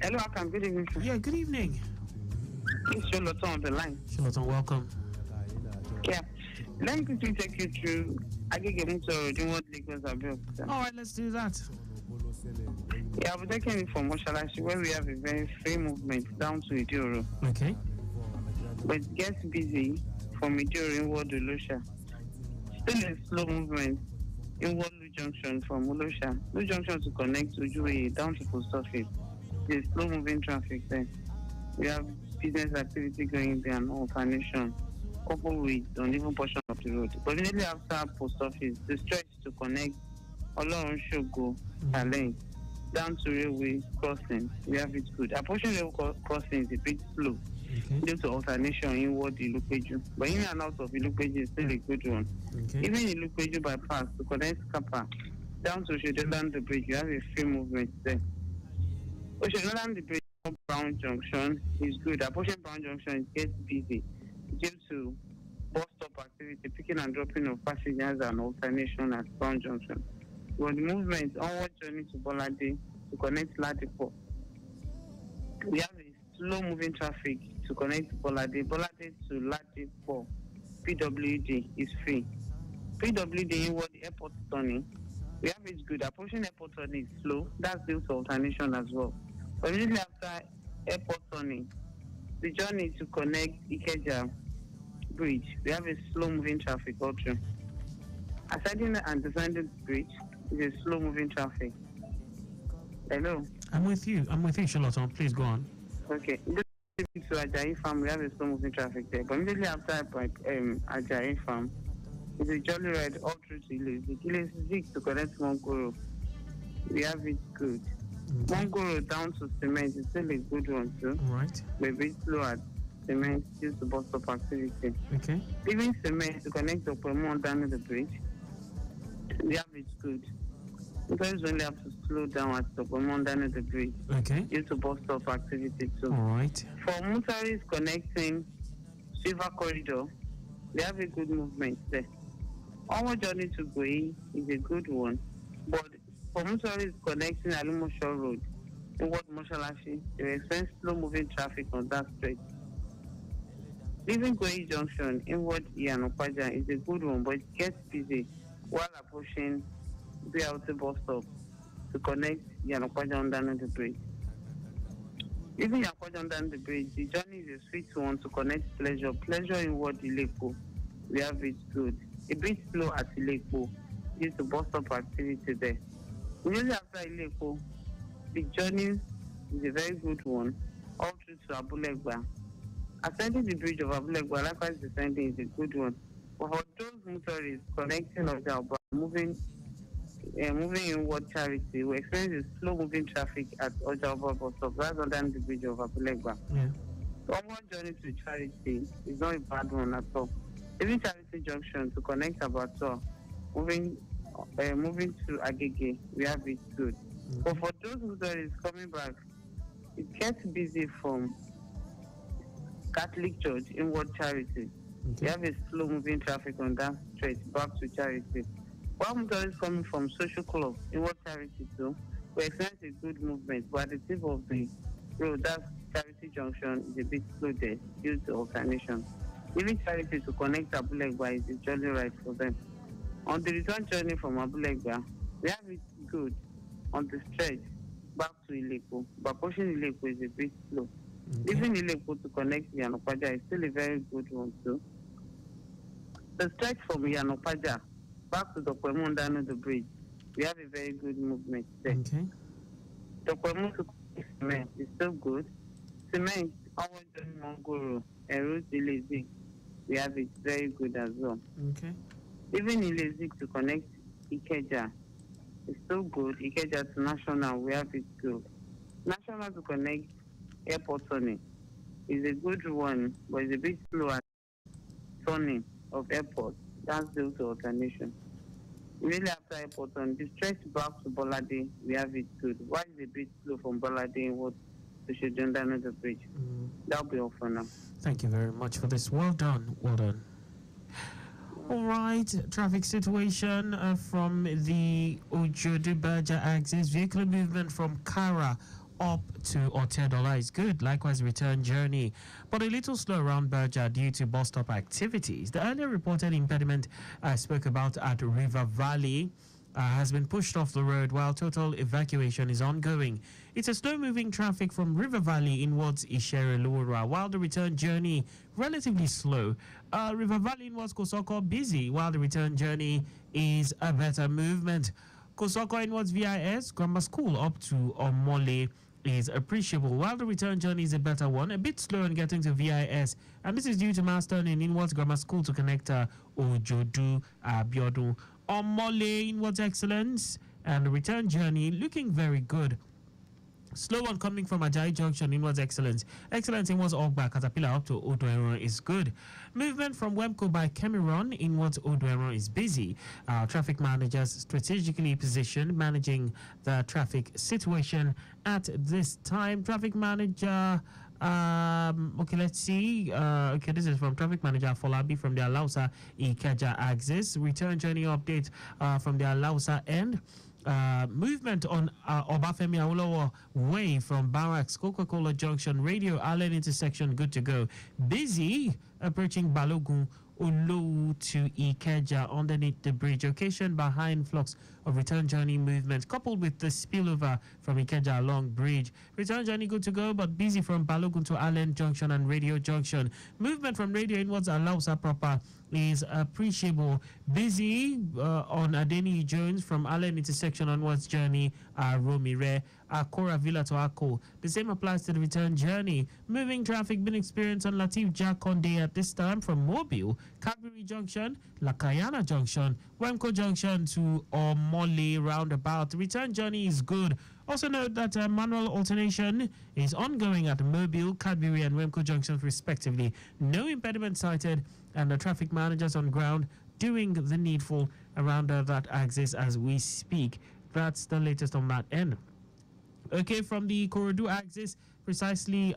Hello, Akan. Good evening, sir. Yeah, good evening. It's Charlotte on the line. Charlotte, welcome. Yeah. Let me quickly take you through Agege doing what Lagos are built. All right, let's do that. Yeah, I'll be taking it from Moshalashi, where we have a very free movement down to Idioro. Okay. But it gets busy from Idioro inward to Lusha. Still a slow movement inward Lu Junction from Ulusha. Lu Junction to connect to Ujue down to Post Office. There's slow moving traffic there. We have business activity going there and alternation. coupled with uneven portion of the road. But immediately after post office, the stretch to connect Olorun Shogo Challenge down to railway crossing, we have it good. Approaching railway crossing is a bit slow due to alternation inward Ilupeju. But in and out of Ilupeju is still a good one. Even Ilupeju bypass to connect Kappa down to Oshodoland the bridge, you have a free movement there. Oshodoland the bridge, Brown Junction is good. Approaching Brown Junction gets busy due to bus stop activity, picking and dropping of passengers and alternation at Brown Junction. But the movement onward journey to Bolade to connect Ladipo. We have a slow moving traffic to connect Bolade to Ladipo. PWD is free. PWD inward airport turning, we have it good. Approaching airport turning is slow. That's due to alternation as well. But immediately after airport turning, the journey to connect Ikeja Bridge, we have a slow moving traffic also. Ascending and descending the bridge is a slow moving traffic. Hello? I'm with you, Charlotte. Please go on. Okay. To Ajayi Farm, we have a slow moving traffic there. But immediately after Ajayi Farm, it's a jolly ride all through to Ilezi. Ilezi to connect Mongoro. We have it good. Mongoro down to Cement is still a good one too. Right. We're a bit slow at Cement due to bus stop activity. Okay. Leaving Cement to connect Opemo down the bridge, we have it good. Because we only have to slow down at Opemo down the bridge. Okay. Due to bus stop activity too. All right. For motorists connecting Silver Corridor, we have a good movement there. Our journey to Goi is a good one, but for motorists connecting Alimosho Road, inward Moshalashi, they experience slow-moving traffic on that stretch. Leaving Goi Junction, inward Ianopaja is a good one, but it gets busy while approaching BLT bus stop to connect Ianopaja under the bridge. Leaving Ianopaja under the bridge, the journey is a sweet one to connect Pleasure inward Ileko. We have it good. A bit slow at Ileko due to bus stop activity there. Immediately after Ileko, the journey is a very good one, all through to Abulegba. Ascending the bridge of Abulegba, likewise descending, is a good one. But for those motorists connecting Ojaoba, moving inward Charity, we experience a slow-moving traffic at Ojaoba bus stop. That's under the bridge of Abulegba. Yeah. So one journey to Charity is not a bad one at all. Even Charity Junction to connect Abato, moving to Agege, we have it good. But for those motorists coming back, it gets busy from Catholic Church inward Charity. We have a slow moving traffic on that stretch back to Charity. While motorists coming from Social Club inward Charity too, we experience a good movement, but at the tip of the road, that Charity Junction is a bit slow there due to alternation. Even Charity to connect Abulegba is a jolly ride for them. On the return journey from Abulegba, we have it good on the stretch back to Ileko, but pushing Ileko is a bit slow. Even Ileko to connect Yanopaja is still a very good one too. The stretch from Yanopaja back to Dokwemu down the bridge, we have a very good movement there. Okay. Dokwemu to Cement is still good. Cement, our journey Mongoro, and Route Ilezi, we have it very good as well. Okay. Even Ilezi to connect Ikeja, it's still good. Ikeja to National, we have it good. National to connect Airport Turning is a good one, but it's a bit slow at turning of airport. That's due to alternation. Immediately after Airport Turning, the stretch back to Bolade, we have it good. Why is it a bit slow from Bolade inward to Shedunda under the bridge? That'll be all for now. Thank you very much for this. Well done. Well done. All right, traffic situation from the Ojodu-Berger axis. Vehicle movement from Kara up to Otedola is good. Likewise, return journey, but a little slow around Berger due to bus stop activities. The earlier reported impediment I spoke about at River Valley has been pushed off the road while total evacuation is ongoing. It's a slow-moving traffic from River Valley inwards Ishere-Lura, while the return journey relatively slow. River Valley inwards Kosoko busy, while the return journey is a better movement. Kosoko inwards VIS Grammar School up to Omole is appreciable, while the return journey is a better one, a bit slow in getting to VIS, and this is due to milestone in Inwards Grammar School to connect Ojodu Abiodun Omole Inwards Excellence, and the return journey looking very good. Slow one coming from Ajayi Junction inwards Excellence. Excellence inwards Ogba Caterpillar up to Odoeron is good. Movement from Wemco by Cameron inwards Odoeron is busy. Traffic managers strategically positioned, managing the traffic situation at this time. Traffic manager. Okay, let's see. Okay, this is from traffic manager Folabi from the Alausa Ikeja axis. Return journey update from the Alausa end. Movement on Obafemi Awolowo Way from Barracks, Coca-Cola Junction, Radio Allen intersection, good to go. Busy approaching Balogun Olowu to Ikeja underneath the bridge. Occasion behind flux of return journey movement, coupled with the spillover from Ikeja along bridge. Return journey good to go, but busy from Balogun to Allen Junction and Radio Junction. Movement from Radio inwards Alausa proper is appreciable. Busy on Adeni Jones from Allen intersection onwards journey, Romire, Akora Villa to Ako. The same applies to the return journey. Moving traffic being experienced on Latif Jakonde at this time from Mobile, Cadbury Junction, Lakayana Junction, Wemco Junction to Omole roundabout. The return journey is good. Also note that manual alternation is ongoing at Mobile, Cadbury and Wemco Junctions respectively. No impediment cited, and the traffic managers on ground doing the needful around that axis as we speak. That's the latest on that end. Okay, from the Korodu axis, precisely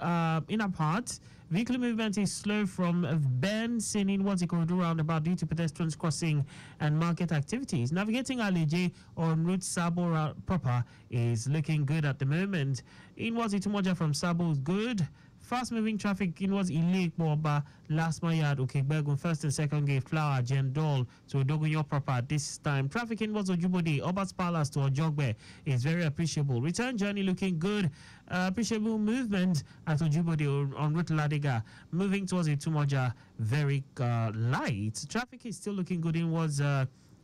in a part, vehicle movement is slow from Ben Sinin towards the Korodu roundabout due to pedestrians crossing and market activities. Navigating Aleje on route Sabo proper is looking good at the moment. Inwards Itumoja from Sabo is good. Fast-moving traffic inwards Ile Boba, Last Mayad, Okegbegun, first and second gate, Flower, Jendol to Odogunyo proper at this time. Traffic inwards Ojubode, Obat's Palace to Ojogbe is very appreciable. Return journey looking good. Appreciable movement at Ojubode on route Ladiga. Moving towards Itumoja, very light. Traffic is still looking good inwards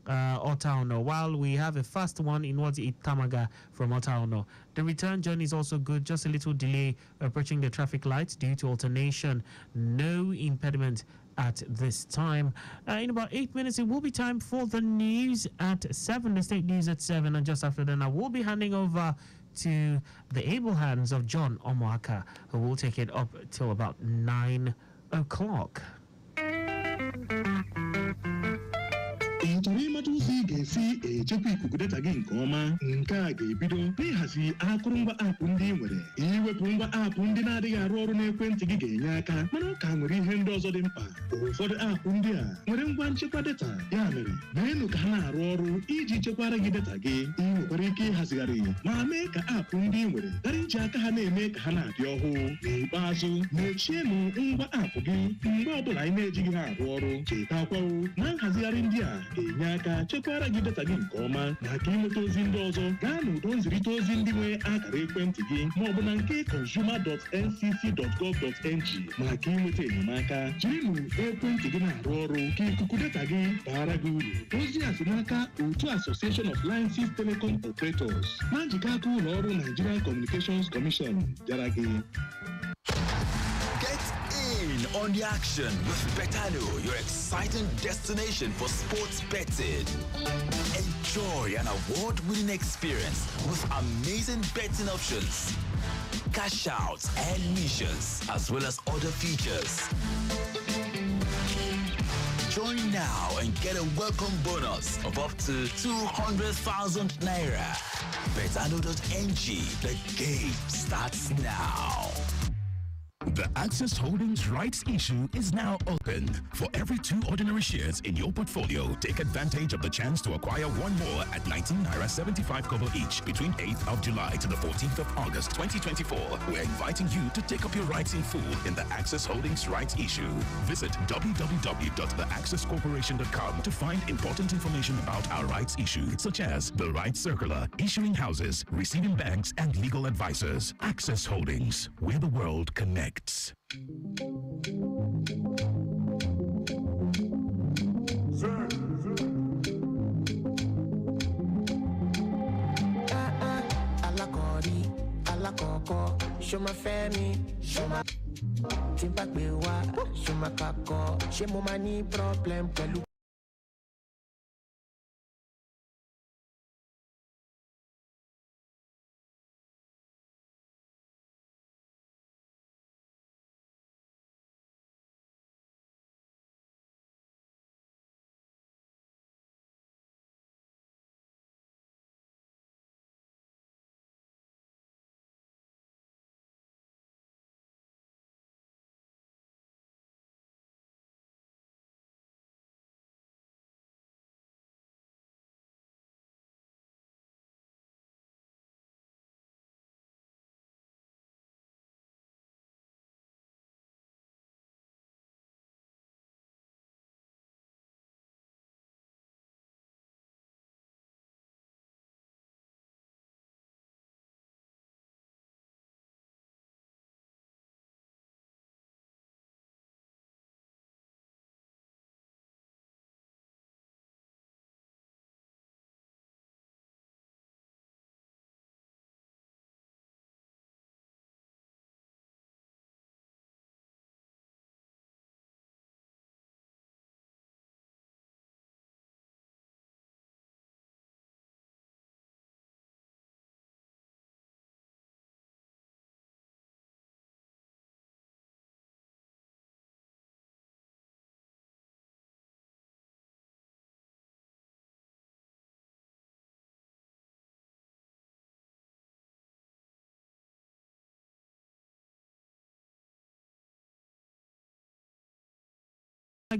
Otauno, while we have a fast one inwards Itamaga from Otauno. The return journey is also good, just a little delay approaching the traffic lights due to alternation. No impediment at this time. In about 8 minutes, it will be time for the news at 7, the state news at 7, and just after then, I will be handing over to the able hands of John Omoaka, who will take it up till about 9 o'clock. Nchọrọ ịmata ụzọ ị ga-esi echekwa ikuku data gị nke ọma. Nke a ga-ebido n'ịhazi akụrụngwa aapụ ndị ị nwere. Iwepụ ngwa aapụ ndị na-adịghị arụ ọrụ n'ekwentị gị ga-enye aka, mana ọ ka nwere ihe ndị ọzọ dị mkpa. Ụfọdụ aapụ ndị a nwere ngwa nchekwa data, ya mere meenụ ka ha na-arụ ọrụ iji chekwara gị data gị. Ị nwekwara ike ịhazigharị ma mee ka aapụ ndị ị nwere ghara iji aka ha na-eme ka ha na-adị ọhụụ. N'ikpeazụ, mechienụ ngwa aapụ gị mgbe ọbụla anyị na-ejighị ha arụ ọrụ. Chetakwawo na nhazigharị ndị a ga-enye aka chekwara gị data gị nke ọma. Maka ịnweta ozi ndị ọzọ, gaa n'ụdọ nzirịta ozi ndị nwere akara ekwentị gị ma ọ bụ na nke consumer.ncc.gov.ng maka ịnweta enyemaka. Jirinụ ekwentị gị na-arụ ọrụ ka ikuku data gị baara gị uru. Ozi a si n'aka otu Association of Licenses Telecom Operators na njikọ aka ụlọ ọrụ Nigerian Communications Commission bịara gị. On the action with Betano, your exciting destination for sports betting. Enjoy an award-winning experience with amazing betting options, cash outs and missions, as well as other features. Join now and get a welcome bonus of up to 200,000 naira. Betano.ng, the game starts now. The Access Holdings rights issue is now open. For every 2 ordinary shares in your portfolio, take advantage of the chance to acquire 1 more at 19 naira 75 kobo each between 8th of July to the 14th of August 2024. We're inviting you to take up your rights in full in the Access Holdings rights issue. Visit www.theaccesscorporation.com to find important information about our rights issue, such as the rights circular, issuing houses, receiving banks, and legal advisors. Access Holdings, where the world connects. Alakori, alakoko. show my family, show my timpa bewa, show my kako, show my money problem, pelu.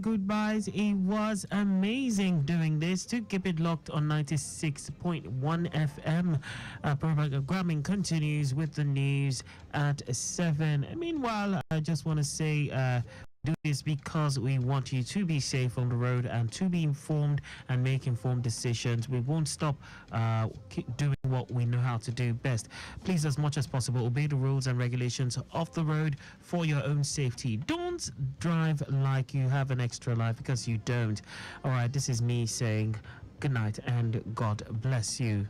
Goodbyes. It was amazing doing this. To keep it locked on 96.1 FM. Programming continues with the news at 7. Meanwhile, I just want to say do this because we want you to be safe on the road and to be informed and make informed decisions. We won't stop keep doing what we know how to do best. Please, as much as possible, obey the rules and regulations of the road for your own safety. Don't drive like you have an extra life, because you don't. All right, this is me saying good night and God bless you.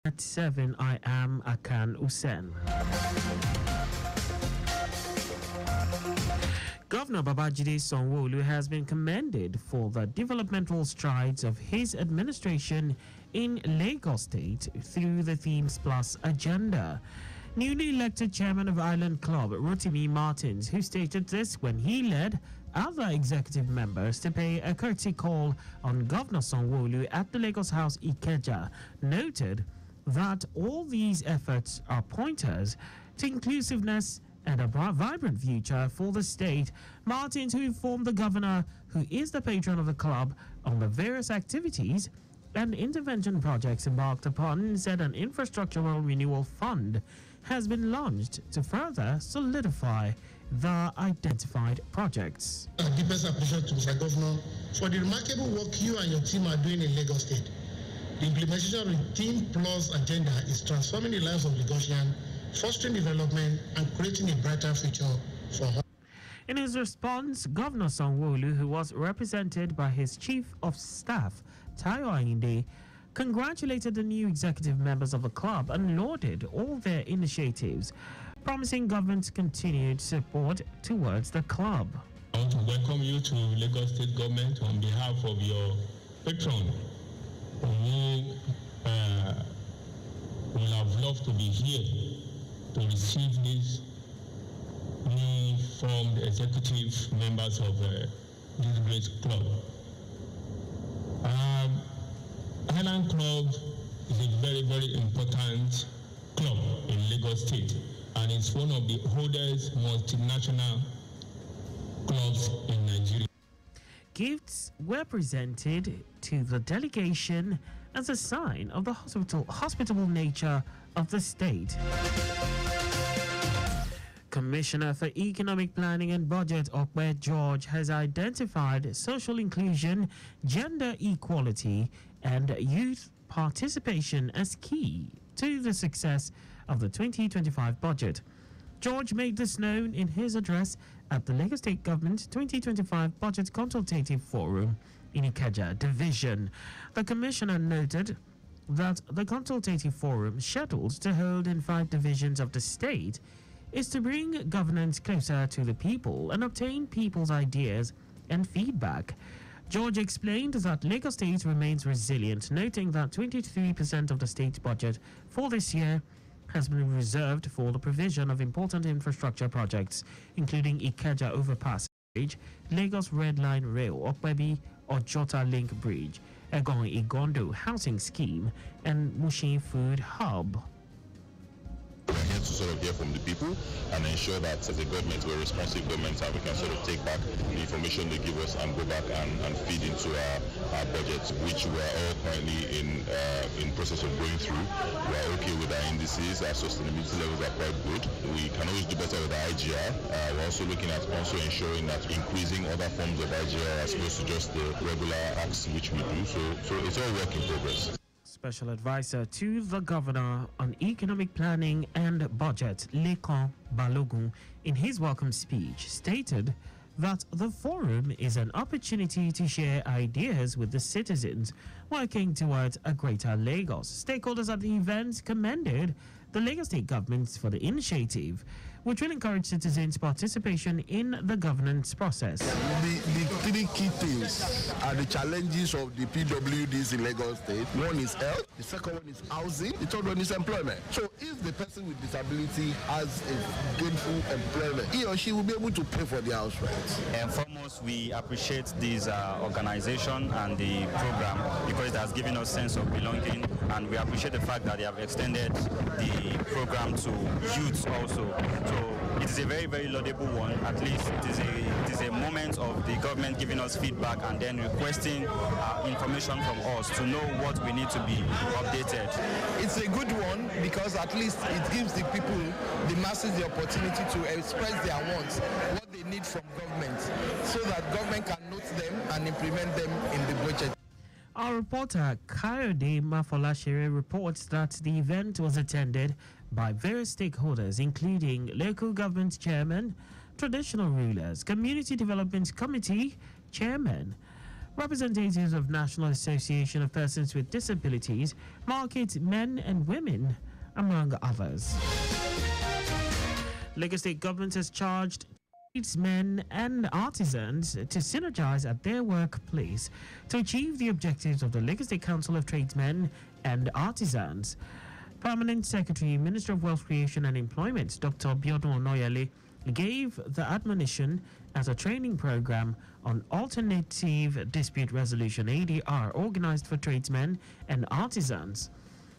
At 7, I am Akan Usen. Governor Babajide Sanwo-Olu has been commended for the developmental strides of his administration in Lagos State through the Themes Plus agenda. Newly elected chairman of Island Club, Rotimi Martins, who stated this when he led other executive members to pay a courtesy call on Governor Sanwo-Olu at the Lagos House Ikeja, noted that all these efforts are pointers to inclusiveness and a vibrant future for the state. Martins, who informed the governor, who is the patron of the club, on the various activities and intervention projects embarked upon, said an infrastructural renewal fund has been launched to further solidify the identified projects. Deepest appreciation to Mr. Governor for the remarkable work you and your team are doing in Lagos State. The implementation of the Team Plus agenda is transforming the lives of Lagosians, fostering development and creating a brighter future for all. In his response, Governor Sanwo-Olu, who was represented by his Chief of Staff, Tayo Ayinde, congratulated the new executive members of the club and lauded all their initiatives, promising government's continued support towards the club. I want to welcome you to Lagos State Government on behalf of your patron, who will have loved to be here to receive these new formed executive members of this great club. Island Club is a very, very important club in Lagos State, and it's one of the oldest multinational clubs in Nigeria. Gifts were presented to the delegation as a sign of the hospitable nature of the state. Commissioner for Economic Planning and Budget, Okwe George, has identified social inclusion, gender equality, and youth participation as key to the success of the 2025 budget. George made this known in his address at the Lagos State Government 2025 Budget Consultative Forum in Ikeja Division. The Commissioner noted that the Consultative Forum, scheduled to hold in 5 divisions of the state, is to bring governance closer to the people and obtain people's ideas and feedback. George explained that Lagos State remains resilient, noting that 23% of the state budget for this year has been reserved for the provision of important infrastructure projects, including Ikeja Overpass Bridge, Lagos Red Line Rail, Okwebi Ojota Link Bridge, Egon Igondo Housing Scheme, and Mushin Food Hub. We're here to sort of hear from the people and ensure that as a government, we're a responsive government, and we can sort of take back the information they give us and go back and feed into our budget, which we're all currently in process of going through. We're okay with our indices, our sustainability levels are quite good. We can always do better with our IGR. We're also looking at also ensuring that increasing other forms of IGR as opposed to just the regular acts which we do. So it's all work in progress. Special Advisor to the Governor on Economic Planning and Budget, Lekan Balogun, in his welcome speech, stated that the forum is an opportunity to share ideas with the citizens working towards a greater Lagos. Stakeholders at the event commended the Lagos State government for the initiative, which will encourage citizens' participation in the governance process. The 3 key things are the challenges of the PWDs in Lagos State. One is health, the second one is housing, the third one is employment. So if the person with disability has a gainful employment, he or she will be able to pay for the house rent. And foremost, we appreciate this organization and the program because it has given us sense of belonging, and we appreciate the fact that they have extended the program to youth also. So it is a very, very laudable one. At least it is a moment of the government giving us feedback and then requesting information from us to know what we need to be updated. It's a good one because at least it gives the people, the masses, the opportunity to express their wants, what they need from government, so that government can note them and implement them in the budget. Our reporter Kayode Mafolashere reports that the event was attended by various stakeholders, including local government chairmen, traditional rulers, community development committee chairmen, Representatives of National Association of Persons with Disabilities, Market Men and Women, among others. Lagos State government has charged tradesmen and artisans to synergize at their workplace to achieve the objectives of the Lagos State Council of Tradesmen and Artisans. Permanent Secretary, Minister of Wealth Creation and Employment, Dr. Biodun Onoyele, gave the admonition as a training program on alternative dispute resolution ADR organized for tradesmen and artisans.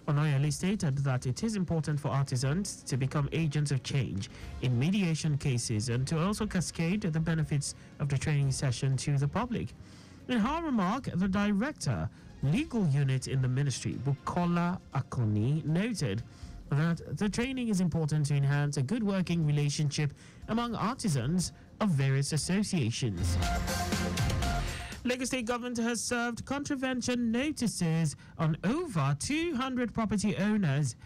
Onoyele stated that it is important for artisans to become agents of change in mediation cases and to also cascade the benefits of the training session to the public. In her remark, the director, legal unit in the ministry, Bukola Akoni, noted that the training is important to enhance a good working relationship among artisans of various associations. Lagos State government has served contravention notices on over 200 property owners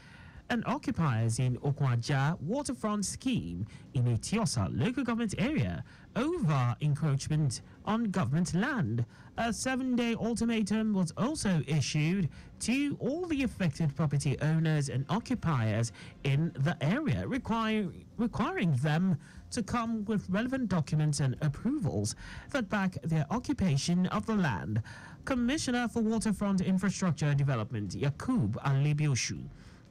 and occupiers in Okwaja waterfront scheme in Etiosa local government area over encroachment on government land. A 7-day ultimatum was also issued to all the affected property owners and occupiers in the area, requiring them to come with relevant documents and approvals that back their occupation of the land. Commissioner for Waterfront Infrastructure Development, Yakub Alibioshu,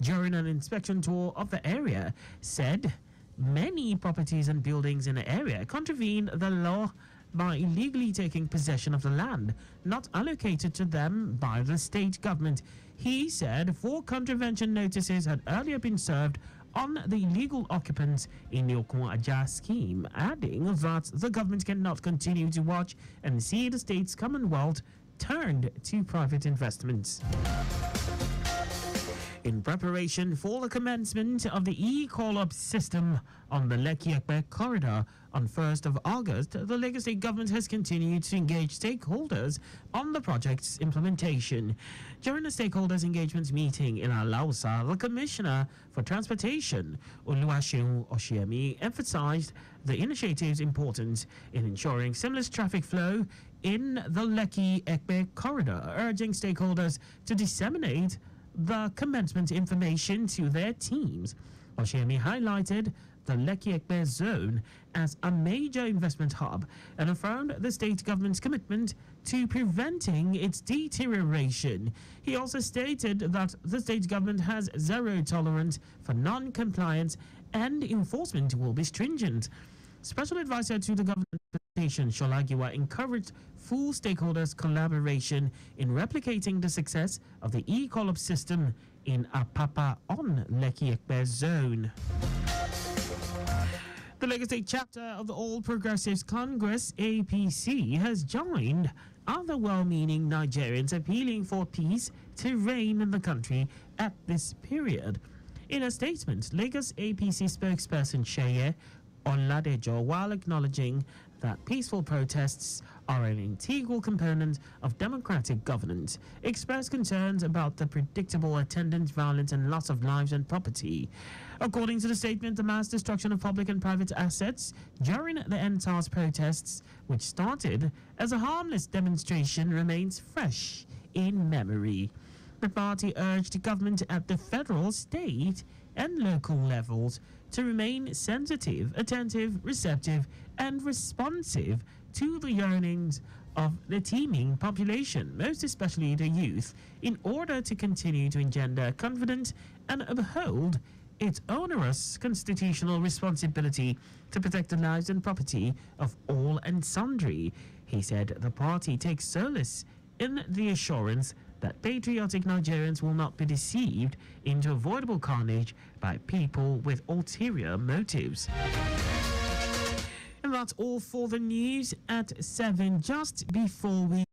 during an inspection tour of the area, said many properties and buildings in the area contravene the law by illegally taking possession of the land not allocated to them by the state government. He said 4 contravention notices had earlier been served on the illegal occupants in the Okwaja scheme, adding that the government cannot continue to watch and see the state's commonwealth turned to private investments. In preparation for the commencement of the e-call-up system on the Lekki-Ekpe corridor on 1st of August, the Lagos State government has continued to engage stakeholders on the project's implementation. During the stakeholders engagement meeting in Alausa, the Commissioner for Transportation, Oluwaseun Oshiemi, emphasized the initiative's importance in ensuring seamless traffic flow in the Lekki-Ekpe corridor, urging stakeholders to disseminate the commencement information to their teams. Oshiemi highlighted the Lekki-Ekpe zone as a major investment hub and affirmed the state government's commitment to preventing its deterioration. He also stated that the state government has zero tolerance for non-compliance and enforcement will be stringent. Special advisor to the government presentation, Sholagiwa, encouraged full stakeholders' collaboration in replicating the success of the e-call-up system in Apapa on Lekki-Ekpe zone. The Lagos State chapter of the All Progressives Congress, APC, has joined other well-meaning Nigerians appealing for peace to reign in the country at this period. In a statement, Lagos APC spokesperson Sheye Oladejo, while acknowledging that peaceful protests are an integral component of democratic governance, expressed concerns about the predictable attendant violence and loss of lives and property. According to the statement, the mass destruction of public and private assets during the NSAS protests, which started as a harmless demonstration, remains fresh in memory. The party urged government at the federal, state, and local levels to remain sensitive, attentive, receptive, and responsive to the yearnings of the teeming population, most especially the youth, in order to continue to engender confidence and uphold its onerous constitutional responsibility to protect the lives and property of all and sundry. He said the party takes solace in the assurance that patriotic Nigerians will not be deceived into avoidable carnage by people with ulterior motives. And that's all for the news at 7. Just before we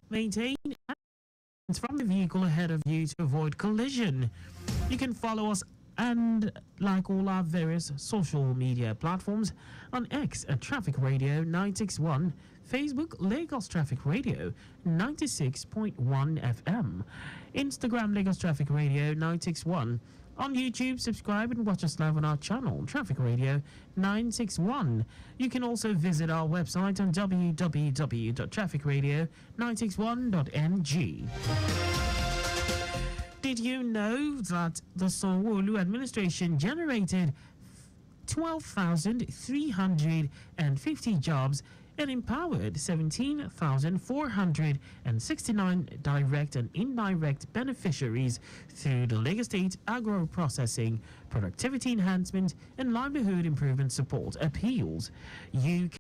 maintain from the vehicle ahead of you to avoid collision, you can follow us and like all our various social media platforms on X at Traffic Radio 961 Facebook, Lagos Traffic Radio 96.1 FM. Instagram, Lagos Traffic Radio 961. On YouTube, subscribe and watch us live on our channel, Traffic Radio 961. You can also visit our website on www.trafficradio961.ng. Did you know that the Sanwo-Olu administration generated 12,350 jobs and empowered 17,469 direct and indirect beneficiaries through the Lagos State Agro-Processing, Productivity Enhancement and Livelihood Improvement Support Appeals? You